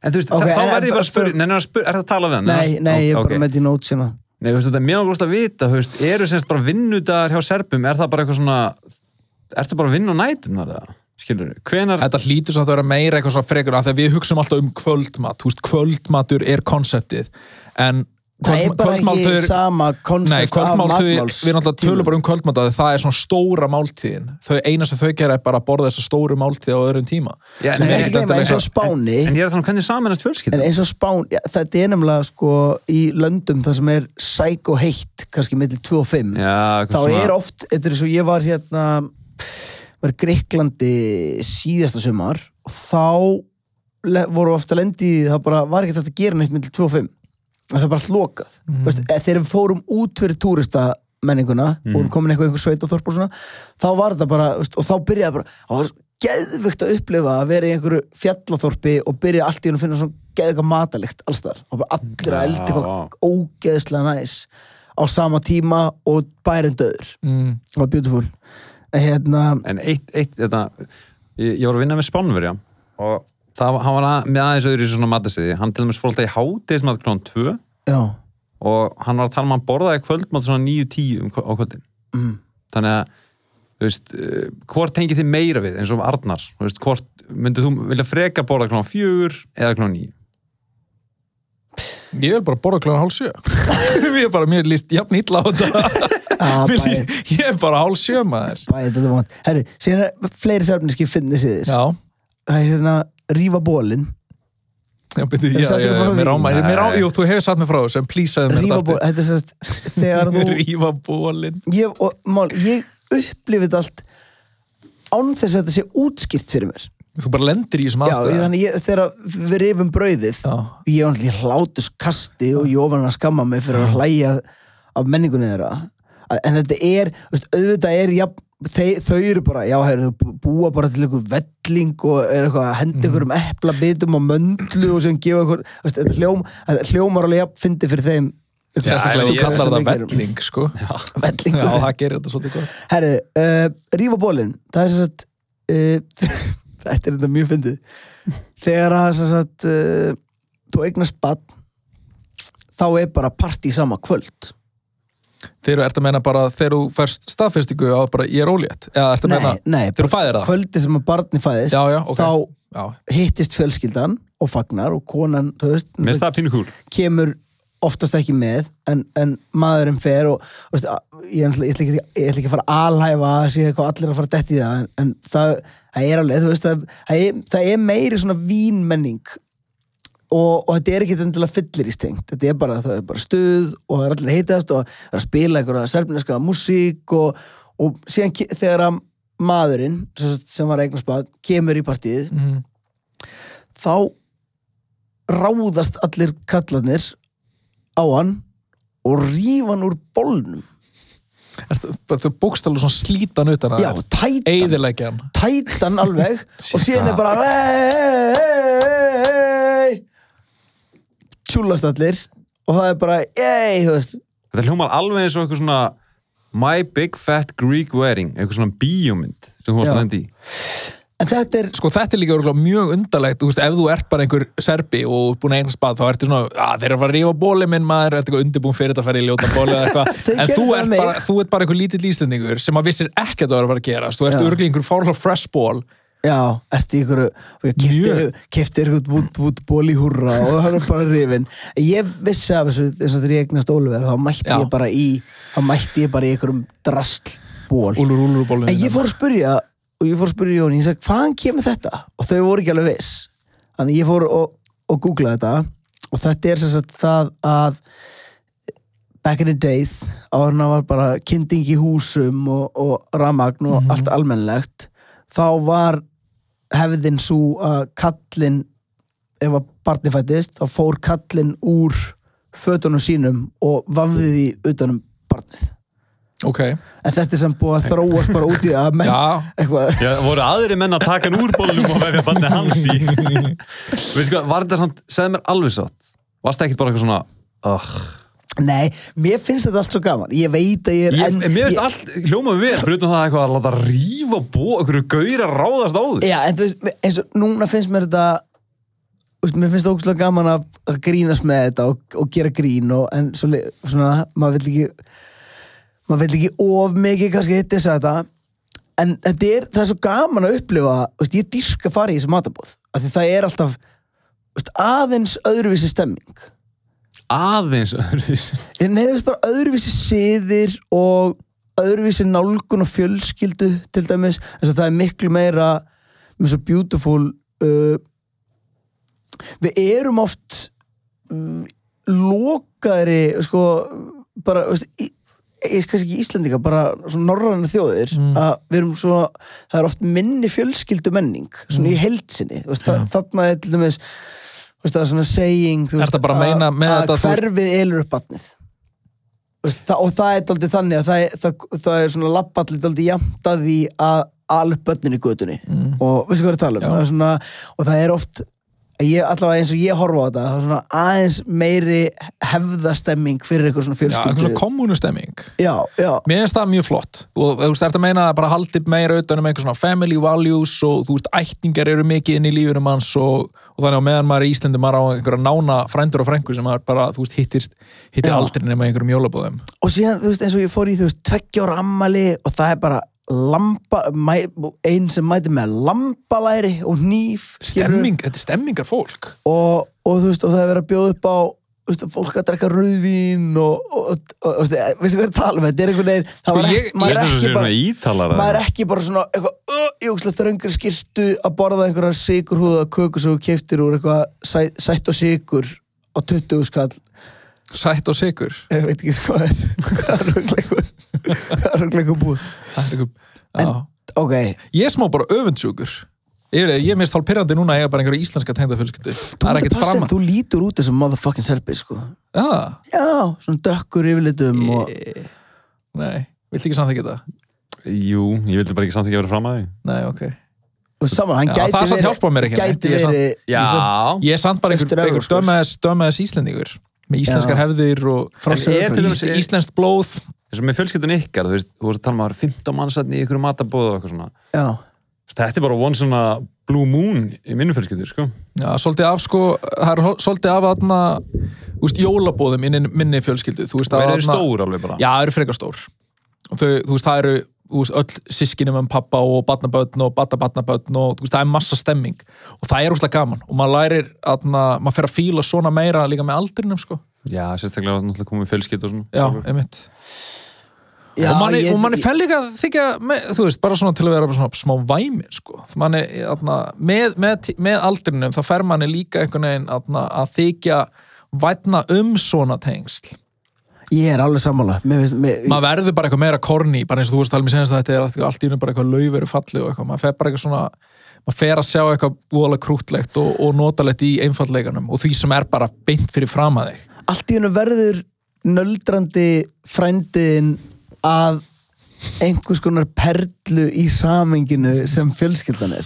en þú veist, þá verði ég bara að spyrja er það að tala við hann? Nei, ég er bara með því nót sína nei, þú veist, þetta er mjög náttúrulega að vita þú veist, eru semst bara vinnudagar hjá Serbum er það bara eitthvað svona ertu bara að vinna á nætum skilur þú, hvenar þetta hlýtur samt að vera meira eitthvað svona frekur af því að við hugsum alltaf kvöldmat þú veist, kvöldmatur er konseptið en það er bara ekki sama koncept af matmáls við náttúrulega tölum bara kvöldmat að það er svona stóra máltíðin eina sem þau gera er bara að borða þessa stóru máltíð á öðrum tíma eins og Spáni en ég er þannig hvernig samanast fjölskylda en eins og Spáni, þetta er nefnilega sko í löndum þar sem er psycho heitt kannski millir 2 og 5 þá er oft, þetta er eins og ég var var í Grikklandi síðasta sumar og þá voru ofta lendi í það bara var ekki þetta að gera neitt millir 2 og 5 það er bara hlokað þegar við fórum út fyrir túristamenninguna og vorum komin einhver sveitaþorp og svona þá var þetta bara, og þá byrjaði bara það var geðvögt að upplifa að vera í einhverju fjallaþorpi og byrja allt í að finna svona geðvögt matalikt alls þar og bara allir að elda eitthvað ógeðslega næs á sama tíma og bærin döður það var beautiful en eitt ég var að vinna með Spánverja og hann var með aðeins öðru í svona matastiði hann til dæmis fór alltaf í hádegismat kl. 2 já. Og hann var að tala hann borðaði kvöldmat svona 9-10 á kvöldin þannig að þú veist, hvort tengið þið meira við eins og Arnar, þú veist, hvort myndið þú vilja freka borða kl. 4 eða kl. 9 ég vil bara borða kl. 6:30 mér líst jafn illa á þetta ég er bara 6:30 maður herru, síðan er fleiri serfniski finnisíðir já það er rífa bólinn já, jú, þú hefur satt mig frá þessu en please sagði mér þetta þetta er sérst þegar þú rífa bólinn ég upplifið þetta allt án þess að þetta sé útskýrt fyrir mér þú bara lendir í þessum aðstæða þannig þegar við rifum brauðið ég var hlátuskasti og ég ofan að skamma mig fyrir að hlæja af menningunni þeirra en þetta er, auðvitað er þau eru bara, þau búa bara til einhver velling og er eitthvað að henda einhverjum eplabitum og möndlu og sem gefa einhver, þetta hljómar alveg jafn fyndi fyrir þeim sérstaklega þú kallar það velling sko velling, já, það gerir þetta svolítið gott herri, rífa bólinn það er sem sagt þetta er þetta mjög fyndið þegar að sem sagt þú eignast barn þá er bara partí sama kvöld þegar þú meina bara þegar þú færst staðfestingu á bara ég er ólétt eða ertu að meina þegar þú fæðir það kvöldi sem að barni fæðist þá hittist fjölskyldan og fagnar og konan kemur oftast ekki með en maðurinn fer og veist, ég ætla ekki að fara að alhæfa að sé hvað allir að fara að detti í það en það er alveg þú veist, það er meiri svona vínmenning og þetta er ekki endilega fyllirístengt þetta er bara stuð og það er allir að heitast og það er að spila einhverja serbneska músík og síðan þegar að maðurinn sem var eignarspað kemur í partíið þá ráðast allir kallarnir á hann og rífa hann úr bolnum þú bókst alveg svona slítan utan að tætan alveg og síðan er bara tjúlast allir og það er bara þú veist þetta hljómar alveg eins og eitthvað svona My Big Fat Greek Wedding, eitthvað svona bíómynd sem þú varst að lenda í. En þetta er... Sko þetta er líka örugglega mjög undarlegt, þú veist, ef þú ert bara einhver serbi og búin að eignast bað, þá ertu svona, þeir eru að fara að rífa bóli minn maður, ertu eitthvað undirbúin fyrir þetta að fara í ljóta bóli eða eitthvað, en þú ert bara einhver lítill Íslendingur sem að vissir ekki að það var að fara að gerast, þú ert örugglega einhver fárlega fresh ból. Já, ertu í einhverju, og ég keypti einhvern vút ból í húrra og það var bara rifin. Ég vissi af þessu, þess að þegar ég eignast Oliver, þá mætti ég bara í einhverjum drastlból. Úlur En ég fór að spyrja Jón, ég sagði, hvaðan kemur þetta? Og þau voru ekki alveg viss. Þannig ég fór og googlaði þetta og þetta er sem sagt það að back in the days, áðurna var bara kynding í húsum og rafmagn og allt almennilegt, þá var hefðin svo að kallinn, ef að barnið fættist, þá fór kallinn úr fötunum sínum og vafði því utanum barnið. Okay. En þetta er sem búið að þróast bara út í að menn eitthvað. Já, voru aðri menn að taka hann úr bólunum og vefja barnið hans í. Veistu hvað, var þetta samt, segðu mér alveg satt, varst það ekkert bara eitthvað svona Nei, mér finnst þetta allt svo gaman. Ég veit að ég er mér finnst allt hljómað vel, fyrir utan það eitthvað að láta rífa einhverju gaur að ráðast á þig. Já, en þú veist, eins og núna finnst mér þetta, mér finnst það ógeðslega gaman að grínast með þetta og gera grín en svona, maður vill ekki of mikið kannski hitt þess að þetta, en það er svo gaman að upplifa, veist, ég dýrka að fara í þessi matabóð, af því það er alltaf, veist, aðeins öðruvísi stemming. Aðeins öðruvísi? Nei, það er bara öðruvísi siðir og öðruvísi nálgun og fjölskyldu til dæmis, þess að það er miklu meira með svo beautiful við erum oft lokaðri, sko, bara, veist, ég kannski ekki Íslendinga, bara svona norræna þjóðir að við erum svona, það er oft minni fjölskyldu menning, svona í heildsinni, þarna er til dæmis, það er svona saying, að hverfið elur upp barnið, og það er dálítið þannig að það er svona lappallir dálítið jafnt að því að ala upp börnin í götunni og veistu hvað ég tala um, svona, og það er oft allavega eins og ég horfa á þetta, það er svona aðeins meiri hefðastemming fyrir eitthvað svona fjölskyldu. Já, eitthvað svona kommunustemming. Já. Mér finnst það mjög flott og þú veist, að meina að bara haldi meira utan eitthvað svona family values og þú veist, ættingar eru mikið inn í lífunum hans og þannig að meðan maður í Íslandi maður á einhverja nána frændur og frængur sem maður bara, þú veist, hittir aldrei nema einhverjum jólabóðum. Og síðan, þú veist, eins og ég fór í, þú veist, 2 ára afmæli og það er bara einn sem mæti með lambalæri og hníf. Þetta er stemmingar fólk. Og þú veist, og það er verið að bjóða upp á, þú veist, fólk að drekka rauðvín og veistu hvað ég er að tala um, þetta er einhvern veginn, maður er ekki bara svona eitthvað, ég ógeðslega þröngri skyrtu að borða einhverja sykurhúða köku sem þú keyptir úr eitthvað sætt og sykur á 20 skall. Sætt og sykur? Ég veit ekki hvað er röngleikur búð. En, ok. Ég er smá bara öfundsjúkur. Ég er mest hálf pirrandi núna að eiga bara einhverja íslenska tengdafjölskyldu. Það er ekkert fram að... Þú lítur út þessum motherfucking serbi, sko. Já, svona dökkur yfirlitum og... Nei, viltu ekki samþykkja þetta? Jú, ég vildi bara ekki samþykkja verið fram að því. Nei, ok. Og saman, hann gæti verið... Það er samt hjálpað mér ekki. Já. Ég er samt bara einhver dömaðis íslendingur. Með íslenskar hefðir og íslenskt blóð. Eins og með fjölskyldun ykkar, þú veist að tala maður 15 mannsatni í ykkur matabóð og eitthvað svona. Já. Þetta er bara one svona blue moon í minni fjölskyldu, sko. Já, svolítið af, sko, það er svolítið af þarna, þú veist, jólabóðum inn í minni fjölskyldu. Þú veist, það eru stór alveg bara. Já, það eru frekar stór. Og þau, þú veist, það eru öll systkini með pappa og barnabörn og barnabörn og þú veist, það er massa stemming og það er úrslega gaman og maður lærir að maður fer að fíla svona meira líka með aldrinum, sko. Já, sérstaklega að náttúrulega komið fjölskyldu og svona. Já, einmitt. Já, og manni fel líka þykja, þú veist, bara svona til að vera svona smá væmi, sko. Manni, með aldrinum þá fer manni líka einhvern veginn að þykja vænna svona tengsl. Ég er alveg sammála. Maður verður bara eitthvað meira korni, bara eins og þú veist að senast að þetta er allt í unum bara eitthvað laufveru falli og eitthvað, maður fer bara eitthvað svona, maður fer að sjá eitthvað voðalega krútlegt og notalegt í einfaldleikanum og því sem er bara beint fyrir fram að þig. Allt í unum verður nöldrandi frændiðin að einhvers konar perlu í samhenginu sem fjölskyldan er.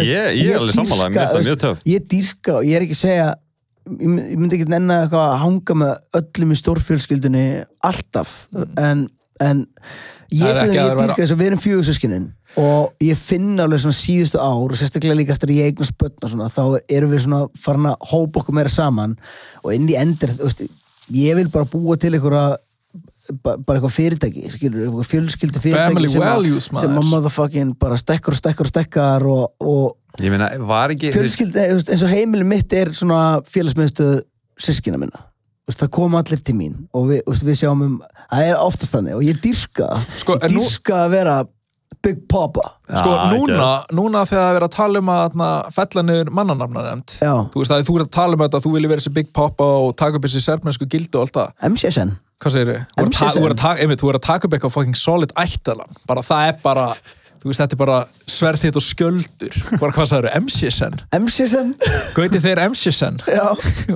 Ég er alveg sammála, mér finnst það mjög töff. Ég dýrka og ég er ekki að segja ég myndi ekki nenna eitthvað að hanga með öllum í stórfjölskyldunni alltaf, en en ég dýrka þess að við erum 4 systkinin og ég finn alveg svona síðustu ár og sérstaklega líka eftir að ég eignast börn og svona, þá erum við svona farin að hópa okkur meira saman og inn í endur, ég vil bara búa til einhverja bara eitthvað fyrirtæki, skilur, eitthvað fjölskyldu fyrirtæki sem að motherfucking bara stekkar og ég meina, var ekki fjölskyldu, eins og heimili mitt er svona félagsmiðstöð systkina minna, það koma allir til mín og við sjáum það er oftast þannig og ég dýrka að vera Big Papa núna þegar það er verið að tala að fella niður mannanafnanefnd þú veist að þú er að tala þetta þú vilji vera þessi Big Papa og taka upp þessi serbnesku gildi og allt það MCSN hvað segir þið? Þú er að taka upp eitthvað fucking solid ættalan bara það er bara þú veist þetta er bara sverð þitt og skjöldur bara hvað sagður MCSN Gauti þeir MCSN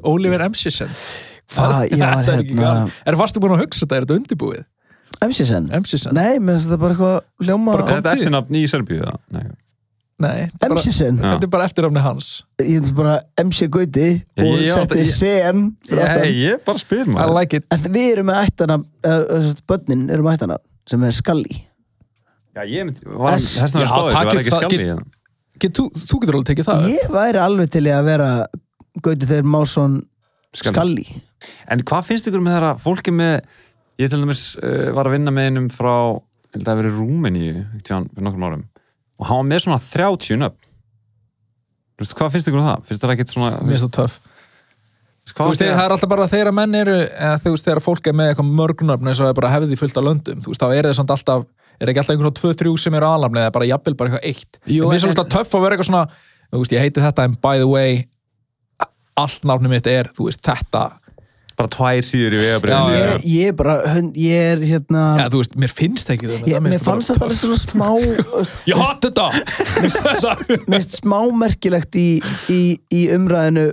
Oliver MCSN varstu búin að hugsa þetta, er þetta undirbúið? MCSN? Nei, menn þetta er bara eitthvað hljóma er þetta eftirnafn í Serbíu? Nei, MCSN? Þetta er bara eftirnafni hans ég vil bara MC Gauti og setti CN ég bara spyr I like it en við erum með ættana börnin eru með ættana sem er Skalli ég myndi var ekki Skalli þú getur alveg tekið það ég væri alveg til að vera Gauti þegar Másson Skalli en hvað finnst ykkur með þeirra fólki með ég til dæmis var að vinna með einum frá held að það verið Rúmeníu fyrir nokkrum árum og hann var með svona 30 nöfn hvað finnst ykkur um það? Finnst það ekkert svona mér finnst það töff þú veist það er alltaf bara þegar menn eru þú veist þegar fólk er með eitthvað mörgnöfn eins og bara hefði því fullt af löndum þú veist þá er það samt alltaf er ekki alltaf einhvern 2-3 sem eru aðalnafni eða bara jafnvel bara eitthvað eitt mér finnst það alltaf töff að vera eitthvað svona þú veist ég heiti þetta en by the way allt nafnum mitt er þú veist þetta bara 2 síður í vegabréfinu ég er hérna þú veist, mér finnst ekki það mér fannst þetta alveg svona smá ég hatt þetta mér finnst smá merkilegt í umræðinu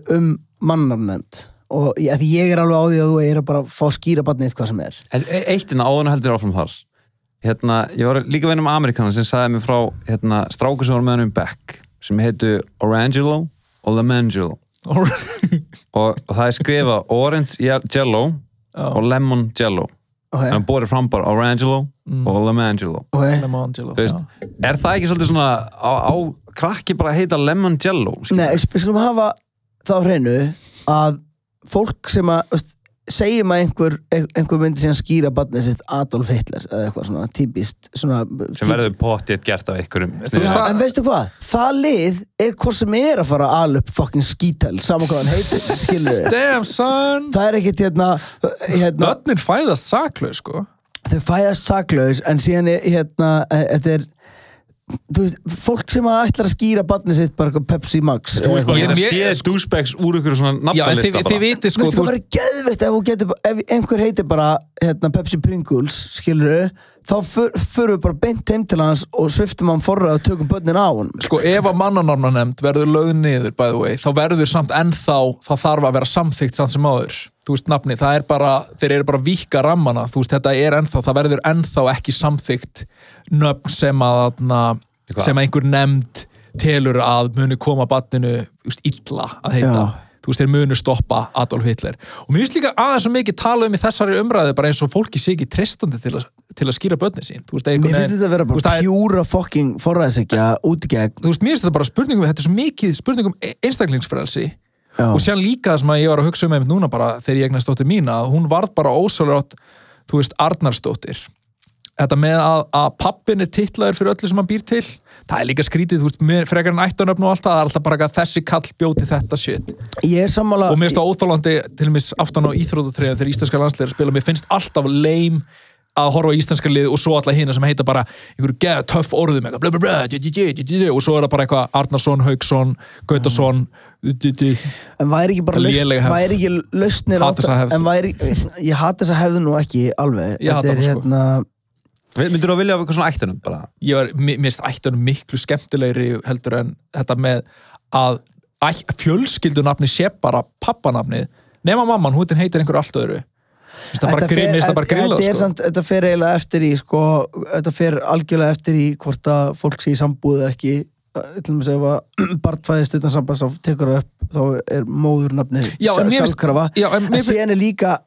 mannarnefnd og ég er alveg á því að þú er að bara fá skýra barnið hvað sem er en eittina áðurna heldur áfram þar ég var líka að vinna með Amerikanar sem sagði mér frá strákur sem var með hann Beck sem heitu Orangelo og Lemangelo og það er skrifað Orange Jello og Lemon Jello en það borið fram bara Orangelo og Lemangelo er það ekki svolítið svona á krakki bara að heita Lemon Jello? Nei, við skulum hafa það á hreinu að fólk sem að segjum að einhver myndi síðan skýra barnið sitt Adolf Hitler eða eitthvað svona típist sem verður pottið gert af einhverjum en veistu hvað, það lið er hvort sem er að fara að ala upp fucking skítel saman hvað hann heitir, skilur damn son það er ekkit börnin fæðast saklaus sko þau fæðast saklaus en síðan þetta er þú veist, fólk sem ætlar að skýra barnið sitt bara Pepsi Max ég sé douchebags úr ykkur svona nafnalista þið viti sko það var geðveitt ef einhver heitir bara Pepsi Pringles skilur þá förum við bara beint heim til hans og sviftum hann forrað og tökum börnin á hann sko ef að mannanafnanefnd verður lögð niður by the way þá verður samt ennþá það þarf að vera samþykkt samt sem áður þú veist nafni það er bara þeir eru bara víkka rammana þú veist þetta er ennþá það verður ennþá ekki samþykkt nöfn sem að einhver nefnd telur að muni koma barninu illa að heita þú veist þeir munu stoppa Adolf Hitler og mér finnst líka aðeins svo mikið tala í þessari umræðu bara eins og fólki sé ekki treystandi til að skýra börnin sín þú veist mér finnst þetta að vera bara pjúra fucking forræðisegja út í gegn þú veist mér finnst þetta bara spurningum þetta er svo mikið spurningum einstaklingsfrelsi og sér líka það sem að ég var að hugsa einmitt núna bara þegar ég eignast dóttir mína að hún varð bara ósjálfrátt þú veist Arnarsdóttir þetta með að pappin er titlaður fyrir öllu sem hann býr til það er líka skrítið, þú veist, frekar en ættanöfn og allt það er alltaf bara að þessi kall bjóti þetta shit ég er sammála og mér finnst það óþolandi til og með aftan á íþróttatreyjum þegar íslenska landsliðir spila, mér finnst alltaf leim að horfa á íslenska lið og svo alla hina sem heita bara einhverju geða töff orðum og svo er það bara eitthvað Arnarsson, Hauksson, Gautason en væri ekki bara væri ekki lausnir á það en ég hata þessa hefðu nú ekki alveg myndir þú að vilja af eitthvað svona ættunum bara? Mér finnst ættunum miklu skemmtilegri heldur en þetta með að fjölskyldunafni sé bara pappanafnið nema mamman, hún heitir einhverju allt öðru þetta fer eiginlega eftir í sko, þetta fer algjörlega eftir í hvort að fólk sé í sambúð eða ekki til og með segja að barnfæðist utan samband þá tekur það upp, þá er móðurnafnið sjálfkrafa en síðan er líka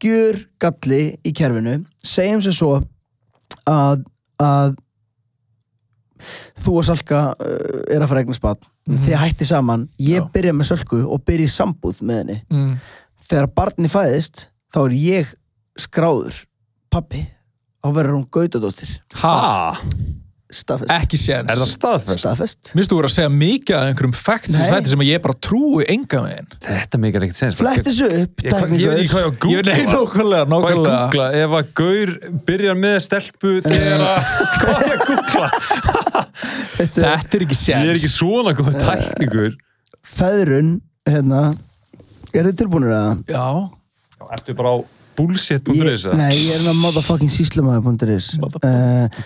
gjörgalli í kerfinu, segjum sem svo að þú og Salka að fara eignast barn, þið hætti saman, ég byrja með Sölku og byrja í sambúð með henni. Þegar barni fæðist, þá ég skráður pabbi, þá verður hún Gautadóttir. Staðfest. Ekki séns. Það staðfest? Staðfest. Mér stu voru að segja mikið af einhverjum facts sem ég bara trúi enga með henn. Þetta mikið ekkert séns. Flett þessu upp, Ég veit hvað ég á að googla. Nákvæmlega. Hvað ég að googla? Ef að gaur byrjar með stelpu þegar að... Hvað ég að googla? Þetta ekki séns. Ég ekki svona góð tækningur. Feðrun, þið tilbúinir að? Já. Ertu bara á bullshit.is? Nei, ég á motherfucking síslumæður.is.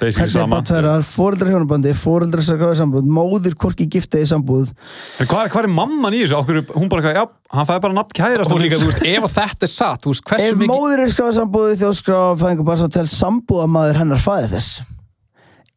Basically sama. Foreldrar hjónabandi, foreldrar sakráði sambúð, móðir hvorki giftaði sambúð. En hvað mamman í þessu? Hún bara, já, hann fæði bara nafn kærast. Og líka, ef þetta satt, hversu mikið... Ef móðir skráði sambúð í þjóðskrá fæðingar bara til sambúðamaður hennar fæði þess.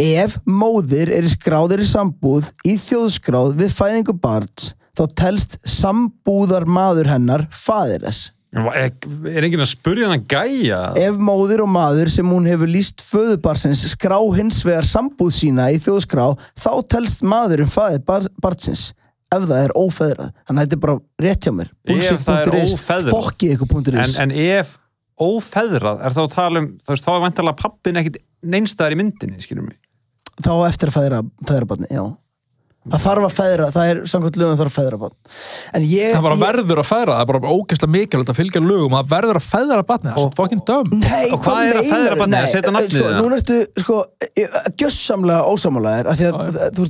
Ef móðir skráðir í sambúð í þjóðskráð við fæðingu barns, þá telst sambúðarmaður hennar faðir þess. Enginn að spurja hann að gæja? Ef móðir og maður sem hún hefur lýst föðubarsins skrá hins vegar sambúð sína í þjóðskrá, þá telst maðurinn faðir barnsins, ef það ófeðrað. Þannig að þetta bara rétt hjá mér. Ef það ófeðrað? Fokkið ykkur.is. En ef ófeðrað, þá að tala þá væntanlega pappin ekkit neinstæðar í myndinni, skilur mig? Þá eftir að feðra barni, já. Það þarf að feðra, það samkvæmt lögum þarf að feðra barn. Það bara verður að feðra, það bara ógeðslega mikilvægt að fylgja lögum, það verður að feðra barni, það er fucking dumb. Nei, og hvað að feðra barni? Að setja nafnið það? Nú ertu, gjössamlega ósammálaðir, af því að þú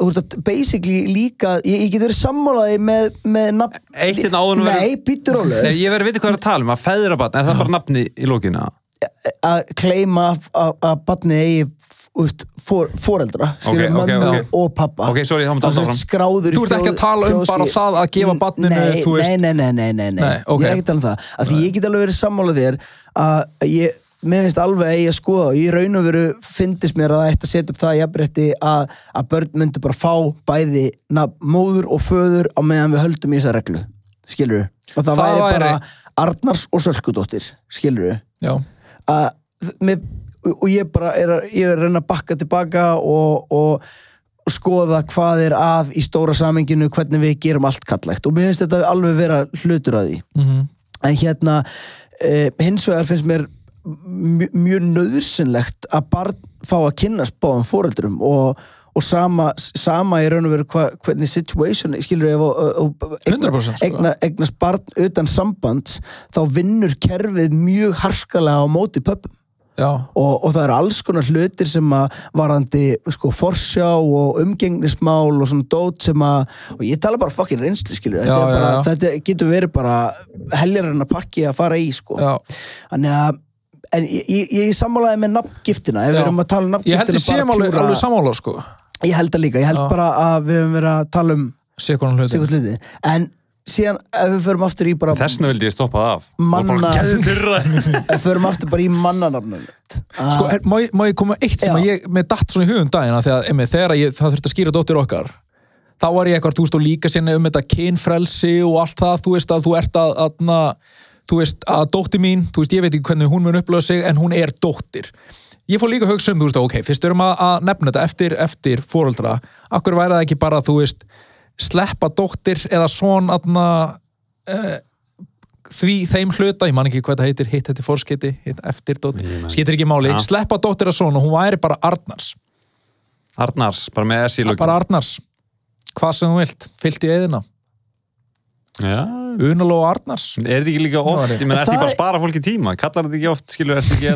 ert að basically líka, ég get verið sammálaði með nafn... Eitt hérna áður nú Nei, býtur rólegur. Nei, ég verið að vita hvað að tala að feðra barni, það bara nafni í lókinu? Að claima að barni eigi foreldra, mömmu og pappa. Ok, sorry, þá maður tala áfram. Þú ert ekki að tala bara það að gefa barninu, þú veist. Nei, ég er ekki að tala það. Af því ég get alveg verið sammálað þér að mér finnst alveg að ég að skoða og ég raun og veru fyndist mér að það ætti að setja upp það jafnrétti að börn myndi bara fá bæði móður og föður á meðan við höldum í þessa reglu. Skilurðu? Og það væri bara Arnars og Sölkudóttir. Skilurðu? Já. Og ég er að reyna að bakka tilbaka og skoða hvað að í stóra samhenginu, hvernig við gerum allt kallægt og mér finnst þetta alveg vera hlutur að því. En hins vegar finnst mér mjög nauðsynlegt að barn fá að kynnast báðum foreldrum og sama í raun og veru hvernig situation, skilur ég 100% eignast barn utan sambands, þá vinnur kerfið mjög harkalega á móti pöppum. Og það eru alls konar hlutir sem að varandi forsjá og umgengnismál og svona dót sem að, og ég tala bara fucking reynslu, skilur, þetta getur verið bara heljarinn að pakki að fara í, Þannig að en ég sammálaði með nafngiftina, ef við erum að tala nafngiftina, ég held ég sé alveg sammála, Ég held það líka, ég held bara að við höfum verið að tala sikkert hluti, en síðan ef við förum aftur í bara þessna vildi ég stoppa það af förum aftur bara í mannanafnum má ég koma eitt sem að með datt svona í hugum daginn þegar það þurfti að skýra dóttir okkar þá var ég eitthvað, þú veist, og líka sinni þetta kynfrelsi og allt það, þú veist að þú ert þú veist að dóttir mín, þú veist, ég veit ekki hvernig hún mun upplöða sig en hún dóttir. Ég fór líka að hugsa þú veist, ok, fyrst erum að nefna þetta eftir foreldra, akkur væri það ekki bara, þú veist, sleppa dóttir eða son þeim hluta, ég man ekki hvað það heitir, hitt þetta forskeiti, hitt eftir dóttir, skiptir ekki máli, sleppa dóttir að son og hún væri bara Arnars, bara með S í lögum. Bara Arnars, hvað sem þú vilt, fyllt í eyðina. Unaló Arnars. Þetta ekki líka oft, ég menn, ekki bara að spara fólki tíma, kallar þetta ekki oft, skilur, ekki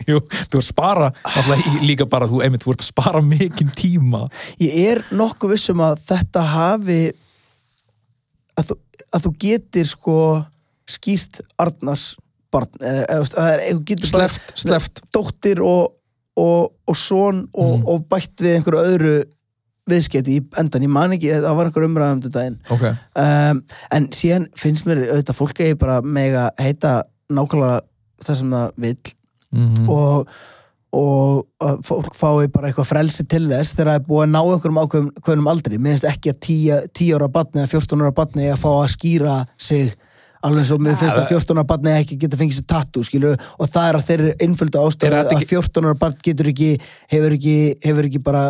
Jú, þú spara líka bara, þú ert að spara mikinn tíma. Ég nokkuð vissum að þetta hafi að þú getur skýrt Arnars barn, þú getur sleppt dóttir og son og bætt við einhverju öðru viðskeiti í endan, ég man ekki, það var einhver umræðum til daginn. En síðan finnst mér auðvitað fólk bara mega heita nákvæmlega það sem það vill og fólk fái bara eitthvað frelsi til þess þegar það búið að ná einhverjum ákveðnum aldri. Mér finnst ekki að 10 ára barni eða 14 ára barni að fá að skýra sig alveg svo mér finnst að 14 ára barn ekki geta fengið sér tattoo, skilur, og það að þeirri einföldu ástæðu að 14 ára barn hefur ekki bara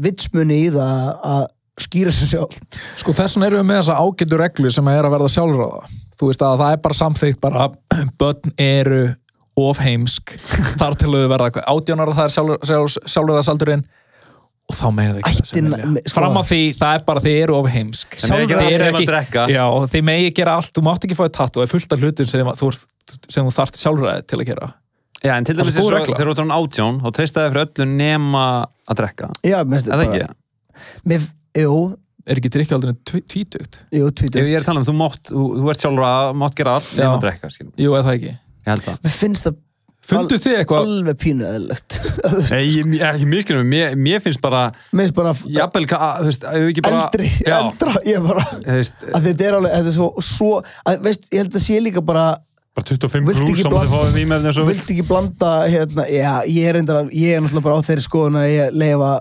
vitsmuni í það að skýra sig sjálf. Sko þess vegna erum við með þessa ágætu reglu sem að vera sjálfráða. Þú veist að það bara samþykkt bara börn eru of heimsk þar til þau verða 18 ára, það sjálfráðasaldurinn og þá með ekki fram á því, það bara þið eru of heimsk þið megi gera allt, þú mátt ekki fá tattoo, það fullt af hlutum sem þú þarft sjálfræði til að gera. Já, en til dæmis þegar þú ert 18 þá treysta þið fyrir öllu nema að drekka. Já, það ekki. Jú. Er ekki drikkjaldurinn tvítugt? Jú, tvítugt. Ég er að tala þú ert sjálfræði, mátt gera allt nema að drekka. Jú, eða það ekki. Ég held það. Mér finnst það fundu þið eitthvað? Alveg pínu eðlilegt. Ekki miskilum, mér finnst bara jafnvel, þú veist, ekki bara eldra, ég bara að þetta er alveg, þetta er svo að, veist, ég held að sé líka bara 25 brús saman þið fáið vímefni og svo vilt ekki blanda, já, ég er náttúrulega bara á þeirri skoðun að ég leifa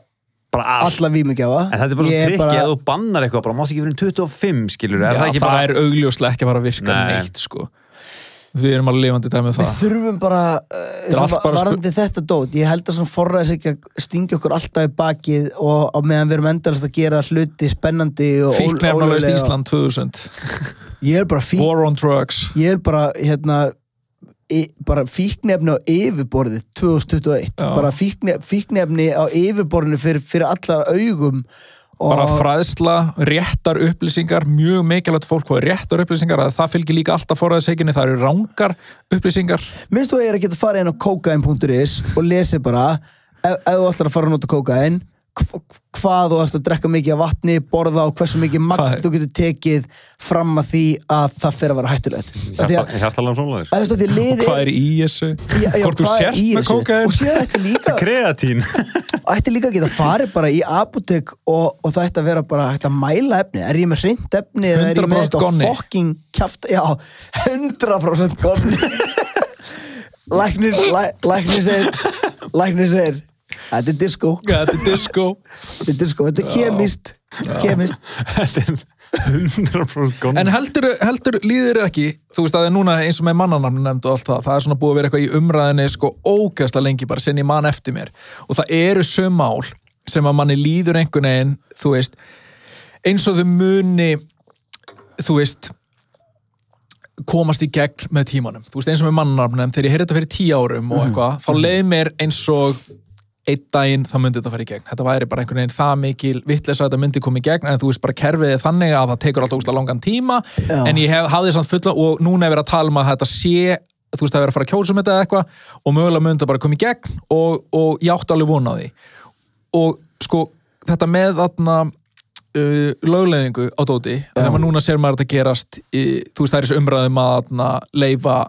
alla vímugjafa. En þetta er bara svo trikki að þú bannar eitthvað, bara mást ekki fyrir 25, skilur, já, það er augljóslega ekki bara að virka neitt, sko. Við erum alveg lifandi dæmið það. Við þurfum bara varandi þetta dót, ég held að svona forræðis ekki að stingja okkur alltaf í bakið og á meðan við erum endalast að gera hluti spennandi og Fíkniefnalaust Ísland 2000. Ég er bara War on drugs. Ég er bara bara fíkniefni á yfirborðið 2021. Já. Bara fíkniefni á yfirborðinu fyrir allar augum. Bara fræðsla, réttar upplýsingar, mjög mikilvægt fólk hvað réttar upplýsingar, að það fylgir líka alltaf forræðishyggjunni, það eru rangar upplýsingar. Minnst þú að geta farið inn á kokain.is og lesið bara, ef þú ætlar að fara að nota kokain, hvað þú ætlar að drekka mikið af vatni, borða og hversu mikið magn þú getur tekið fram að því að það fer að vera hættulegt. Hjartalega svona. Hvað er í þessu? Hvort þú sért með kokain? Og síðan ætti líka kreatín. Ætti líka að geta farið bara í apótek og það ætti að vera bara hægt að mæla efni. Er ég með hreint efni eða er ég með þetta fucking kjaft? Já, 100% gonni. Læknir segir þetta er disco. Þetta er disco. Þetta er kemist. Þetta er 100% gonni. En heldur líður ekki, þú veist að það er núna eins og með mannanafni nefnd og allt það er svona búið að vera eitthvað í umræðinni sko ógeðslega lengi bara sem ég man eftir mér. Og það eru sum mál sem að manni líður einhvern veginn, þú veist, eins og þau muni, þú veist, komast í gegn með tímanum. Þú veist, eins og með mannanafni nefnd, þegar ég heyrði þetta fyrir 10 árum og eitthvað, þá leið mér eins og einn daginn þá myndi þetta fara í gegn. Þetta væri bara einhvern veginn það mikil vitleysa að þetta myndi koma í gegn, en þú veist bara kerfið er þannig að það tekur alltaf úrslega langan tíma. Já. En ég hafði samt fulla og núna er verið að tala um að þetta sé, þú veist það er verið að fara að kjósa um þetta eða eitthvað og mögulega myndi þetta bara koma í gegn og ég átti alveg vona á því. Og sko þetta með þarna lögleiðingu á dóti, þegar maður núna sér maður þetta gerast þú veist það er þessu umræðum að leyfa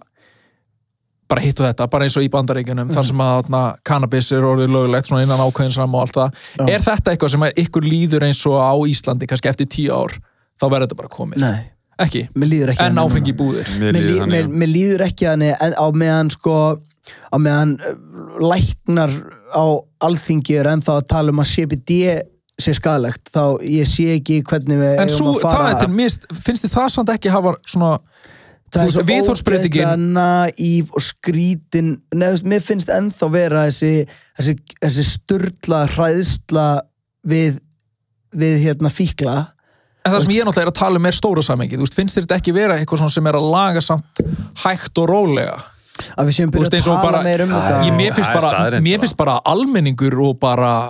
bara hitt og þetta, bara eins og í Bandaríkjunum þar sem að kannabis er orðið löglegt svona innan ákveðins ramma og allt það. Er þetta eitthvað sem ykkur líður eins og á Íslandi kannski eftir 10 ár, þá verður þetta bara komið? Nei. Ekki? Mér líður ekki en áfengi búðir? Mér líður ekki þannig á meðan læknar á alþingi er ennþá að tala um að CBD sé skaðlegt, þá ég sé ekki hvernig við eigum að fara. En finnst þið það samt ekki hafa svona það er svo ógeðslega naív og skrítin, mér finnst ennþá vera þessi sturla hræðsla við fíkla. En það sem ég náttúrulega er að tala um er stóra samhengi, þú veist, finnst þér þetta ekki vera eitthvað sem er að laga samt hægt og rólega? Að við séum byrja að tala meira þetta. Mér finnst bara almenningur og bara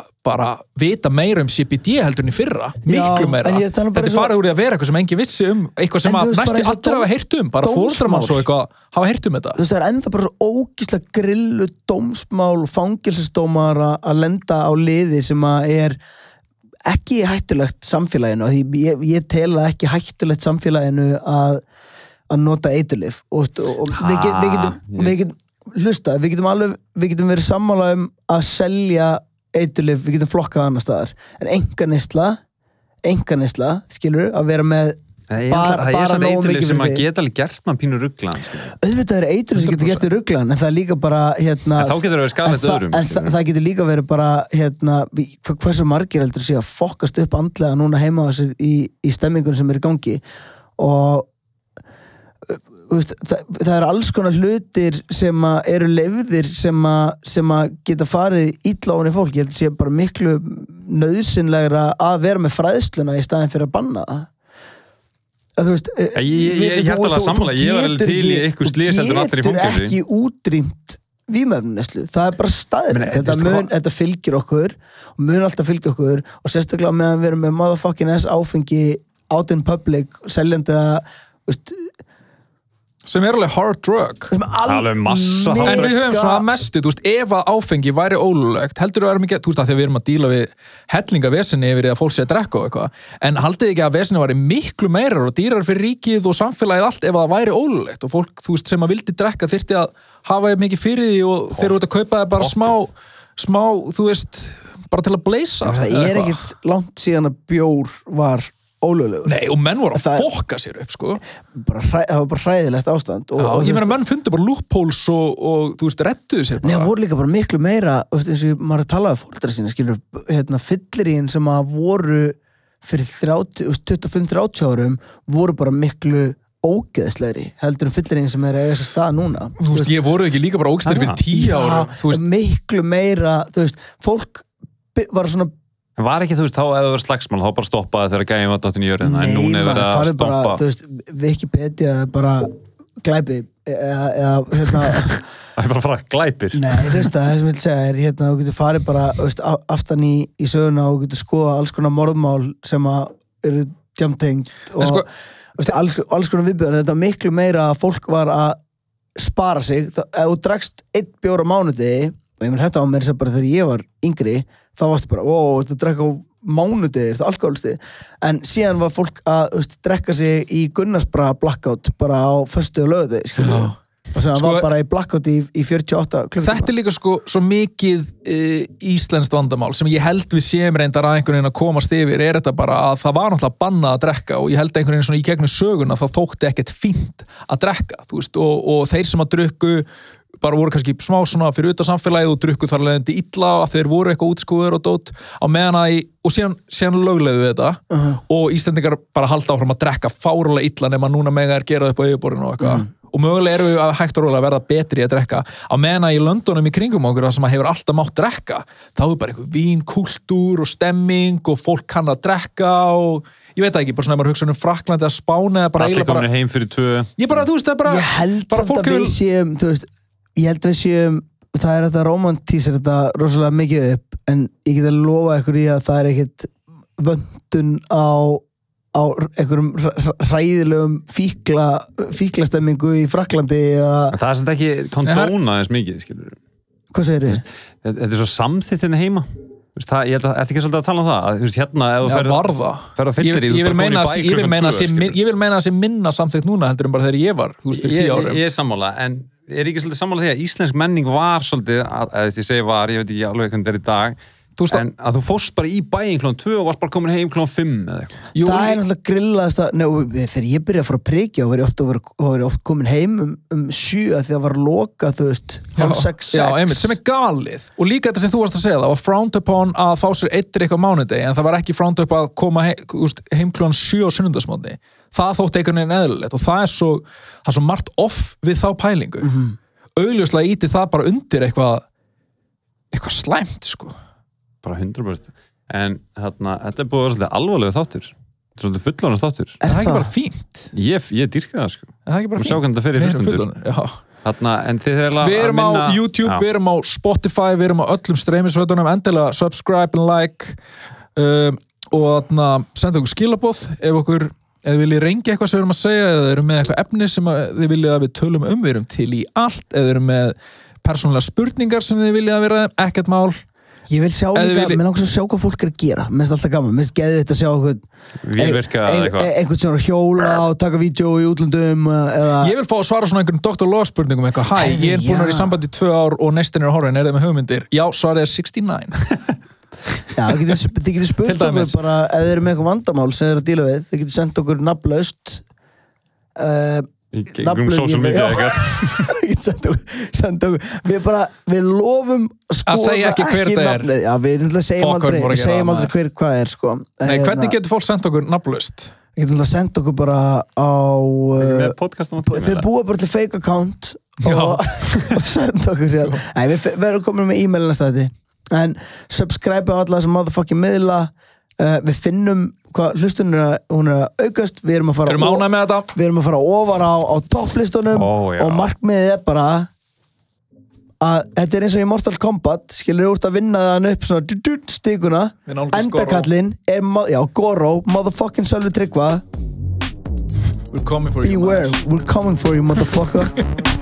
vita meira um CBD heldur en í fyrra, miklu meira. Þetta er farið úr því að vera eitthvað sem engin vissi um, eitthvað sem að næstu allir hafa heyrt um, bara fóreldrar svo eitthvað hafa heyrt um þetta. Þú veist, það er ennþá bara ógeðslega grillu dómsmál, fangelsisdómar að lenda á liði sem að er ekki hættulegt samfélaginu, því ég tel að ekki hættulegt samfélaginu að nota eiturlyf og við getum verið sammála um að selja eiturlyf, við getum flokkað annar staðar, en enga neysla, skilur, að vera með bara nóg mikið sem að geta alveg gert mann pínu ruglan. Auðvitað er eiturlyf sem getur gert í ruglan, en það er líka bara en þá getur það verið skaðlegt öðrum. En það getur líka verið bara hversu margir heldur sé að fokkast upp andlega núna heima á sér í stemmingunum sem er í gangi og það eru alls konar hlutir sem eru leyfðir sem geta farið illa ofan í fólk. Ég held að sé bara miklu nauðsynlegra að vera með fræðsluna í staðinn fyrir að banna það. Ég hjartalega sammála, ég var alveg til í eitthvað slys heldur en allir í fangelsi. Þú getur ekki útrýmt vímuefnaneyslu, það er bara staðreynd. Þetta fylgir okkur og mun alltaf fylgja okkur og sérstaklega meðan við erum með motherfucking áfengi out in public, seljandi að sem alveg hard drug alveg massa en við höfum svona mestu, ef að áfengi væri ólöglegt, heldur þú að vera mikið að þegar við erum að díla við hellingavesinni yfir að fólk sé að drekka og eitthvað, en haldið ekki að vesinni væri miklu meirar og dýrar fyrir ríkið og samfélagið allt ef það væri ólöglegt og fólk, sem að vildi drekka þyrfti að hafa mikið fyrir því og þeir eru út að kaupa það bara smá, bara til að bleysa. Það er ekkert langt síðan að bjór var ólöglegur. Nei, og menn voru að fokka sér upp, sko. Það var bara hræðilegt ástand. Ég meina, menn fundu bara loopholes og redduðu sér bara. Nei, það voru líka bara miklu meira, eins og maður talaði fóreldra sína, skilur, fyllirín sem að voru fyrir 25-30 árum, voru bara miklu ógeðslegri, heldur fyllirín sem er að þessa stað núna. Ég voru ekki líka bara ógeðslegri fyrir 10 árum. Miklu meira, fólk var svona var ekki, þá ef það var slagsmál, þá bara stoppaði þegar gæðin var dottin í jörðina, en núna er verið að stoppa. Wikipedia er bara glæpi, eða það er bara frá glæpir. Nei, það sem ég vil segja er, þú getur farið bara, aftan í söguna og getur skoða alls konar morðmál sem eru jamtengt og alls konar viðbjörn. Þetta miklu meira að fólk var að spara sig, ef þú drakst 1 bjór á mánudegi, og ég menn þetta á mér sem bara þegar ég var yngri, þá varstu bara, þetta drekka á mánudegi, þetta alkoholisti, en síðan var fólk að drekka sig í Gunnarsbra blackout bara á föstu og lögudegi, skilur. Og sem var bara í blackout í 48 klukkutíma. Þetta er líka svo mikið íslenskt vandamál sem ég held við séum reyndar að einhvern veginn að komast yfir, er þetta bara að það var náttúrulega bannað að drekka og ég held einhvern veginn svona í gegnum söguna þá þótti ekkert fínt að drekka, og þeir sem að drukku bara voru kannski smá svona fyrir utan samfélagið og drukku þar leiðandi illa og þeir voru eitthvað útskúður og dót á meðan og síðan lögleiðu þetta og Íslendingar bara halda áfram að drekka fárulega illa nema núna mega er gerað upp á yfirborðinu og eitthvað og mögulega erum við að hægt og rólega að verða betri að drekka á meðan í Londonum í kringum okkur það sem hefur alltaf mátt drekka þá er bara eitthvað vínkultúr og stemming og fólk kann að drekka og ég veit ekki, bara svona ef maður hugsa Frakklandi að Spáni allir komin heim fyrir 2 ég held samt að við séum ég held við séum, það er þetta romantísir þetta rosalega mikið upp en ég get að lofa ykkur í að það er ekkert vöndun á einhverjum hræðilegum fíklastemmingu í Frakklandi eða það er sem ekki kondóna eins mikið, skilur hvað segir þið? Þetta er svo samþýtt hérna heima ég held að, ertu ekki svolítið að tala um það? Hérna, ef þú ferð á fyllir ég vil meina að sé minna samþýtt núna heldur en bara þegar ég var, þú veist, fyrir 10 árum Ég er sammála, en er ekki svolítið sammála því að íslensk menning var svolítið, ég segi var, ég veit ekki alveg hvernig þetta er í dag en að þú fórst bara í bæinn klón 2 og varst bara komin heim klón 5 eða eitthvað. Það er náttúrulega grillaðast þegar ég byrjaði að fara að prikja og var oft komin heim 7 því að það var loka, þú veist, 6 sem er galið og líka þetta sem þú varst að segja það var frowned upon að fá sér eittir eitthvað mánudegi en það var ekki frowned upon að koma heim klón 7 á sunnudagsmorgni það þótti einhvern veginn eðlilegt og það er svo margt off við þá pælingu augljóslega íti það bara undir eitthvað slæmt sko bara 100% en þetta er búið að vera svolítið alvarlega þáttur svolítið fullorðinn þáttur er það ekki bara fínt? Ég dýrka það sko er það ekki bara fínt? Sjá hvernig þetta fer í hlustundur en þið við erum á YouTube, við erum á Spotify við erum á öllum streymisveitunum endilega subscribe and like og senda okkur skilaboð ef þið viljið rengja eitthvað sem við erum að segja eða þið eru með eitthvað efni sem þið viljið að við tölum við erum til í allt eða þið eru með persónulega spurningar sem þið viljið að vera ekkert mál Ég vil sjá líka, mér langar að sjá hvað fólk er að gera mér finnst alltaf gaman, mér finnst geðið þetta að sjá einhvern svona hjóla og taka vídeo í útlöndum eða... Ég vil fá að svara svona einhvern Dr. Love spurningum eitthvað, hæ, ég er búin að vera í sambandi í 2 ár og nestin er að horfa, er það með hugmyndir? Já, svarið er 69 Já, þið getur spurt okkur bara ef þið eru með eitthvað vandamál sem þið eru að díla við þið getur sendt okkur nafnlaust social media við lofum að segja ekki hver það er já, við segjum aldrei hvað er sko. Nei, hvernig getur fólk sendt okkur nafnlaust? Við getum að senda okkur bara á með podcastum Þau búa bara til fake account og senda okkur sér Nei, við erum komin með e-mail næsta þetta En subscribe á alla þessum motherfucking miðla Við finnum hvað hlustun hún að aukast Við erum að fara ánægð með þetta Við erum að fara ofar á topplistunum og markmiðið bara að þetta eins og í Mortal Kombat skilur úr að vinna þann upp svona stíkuna endakallinn Goro, motherfucking Sölvi Tryggva We're coming for you Beware, we're coming for you motherfucker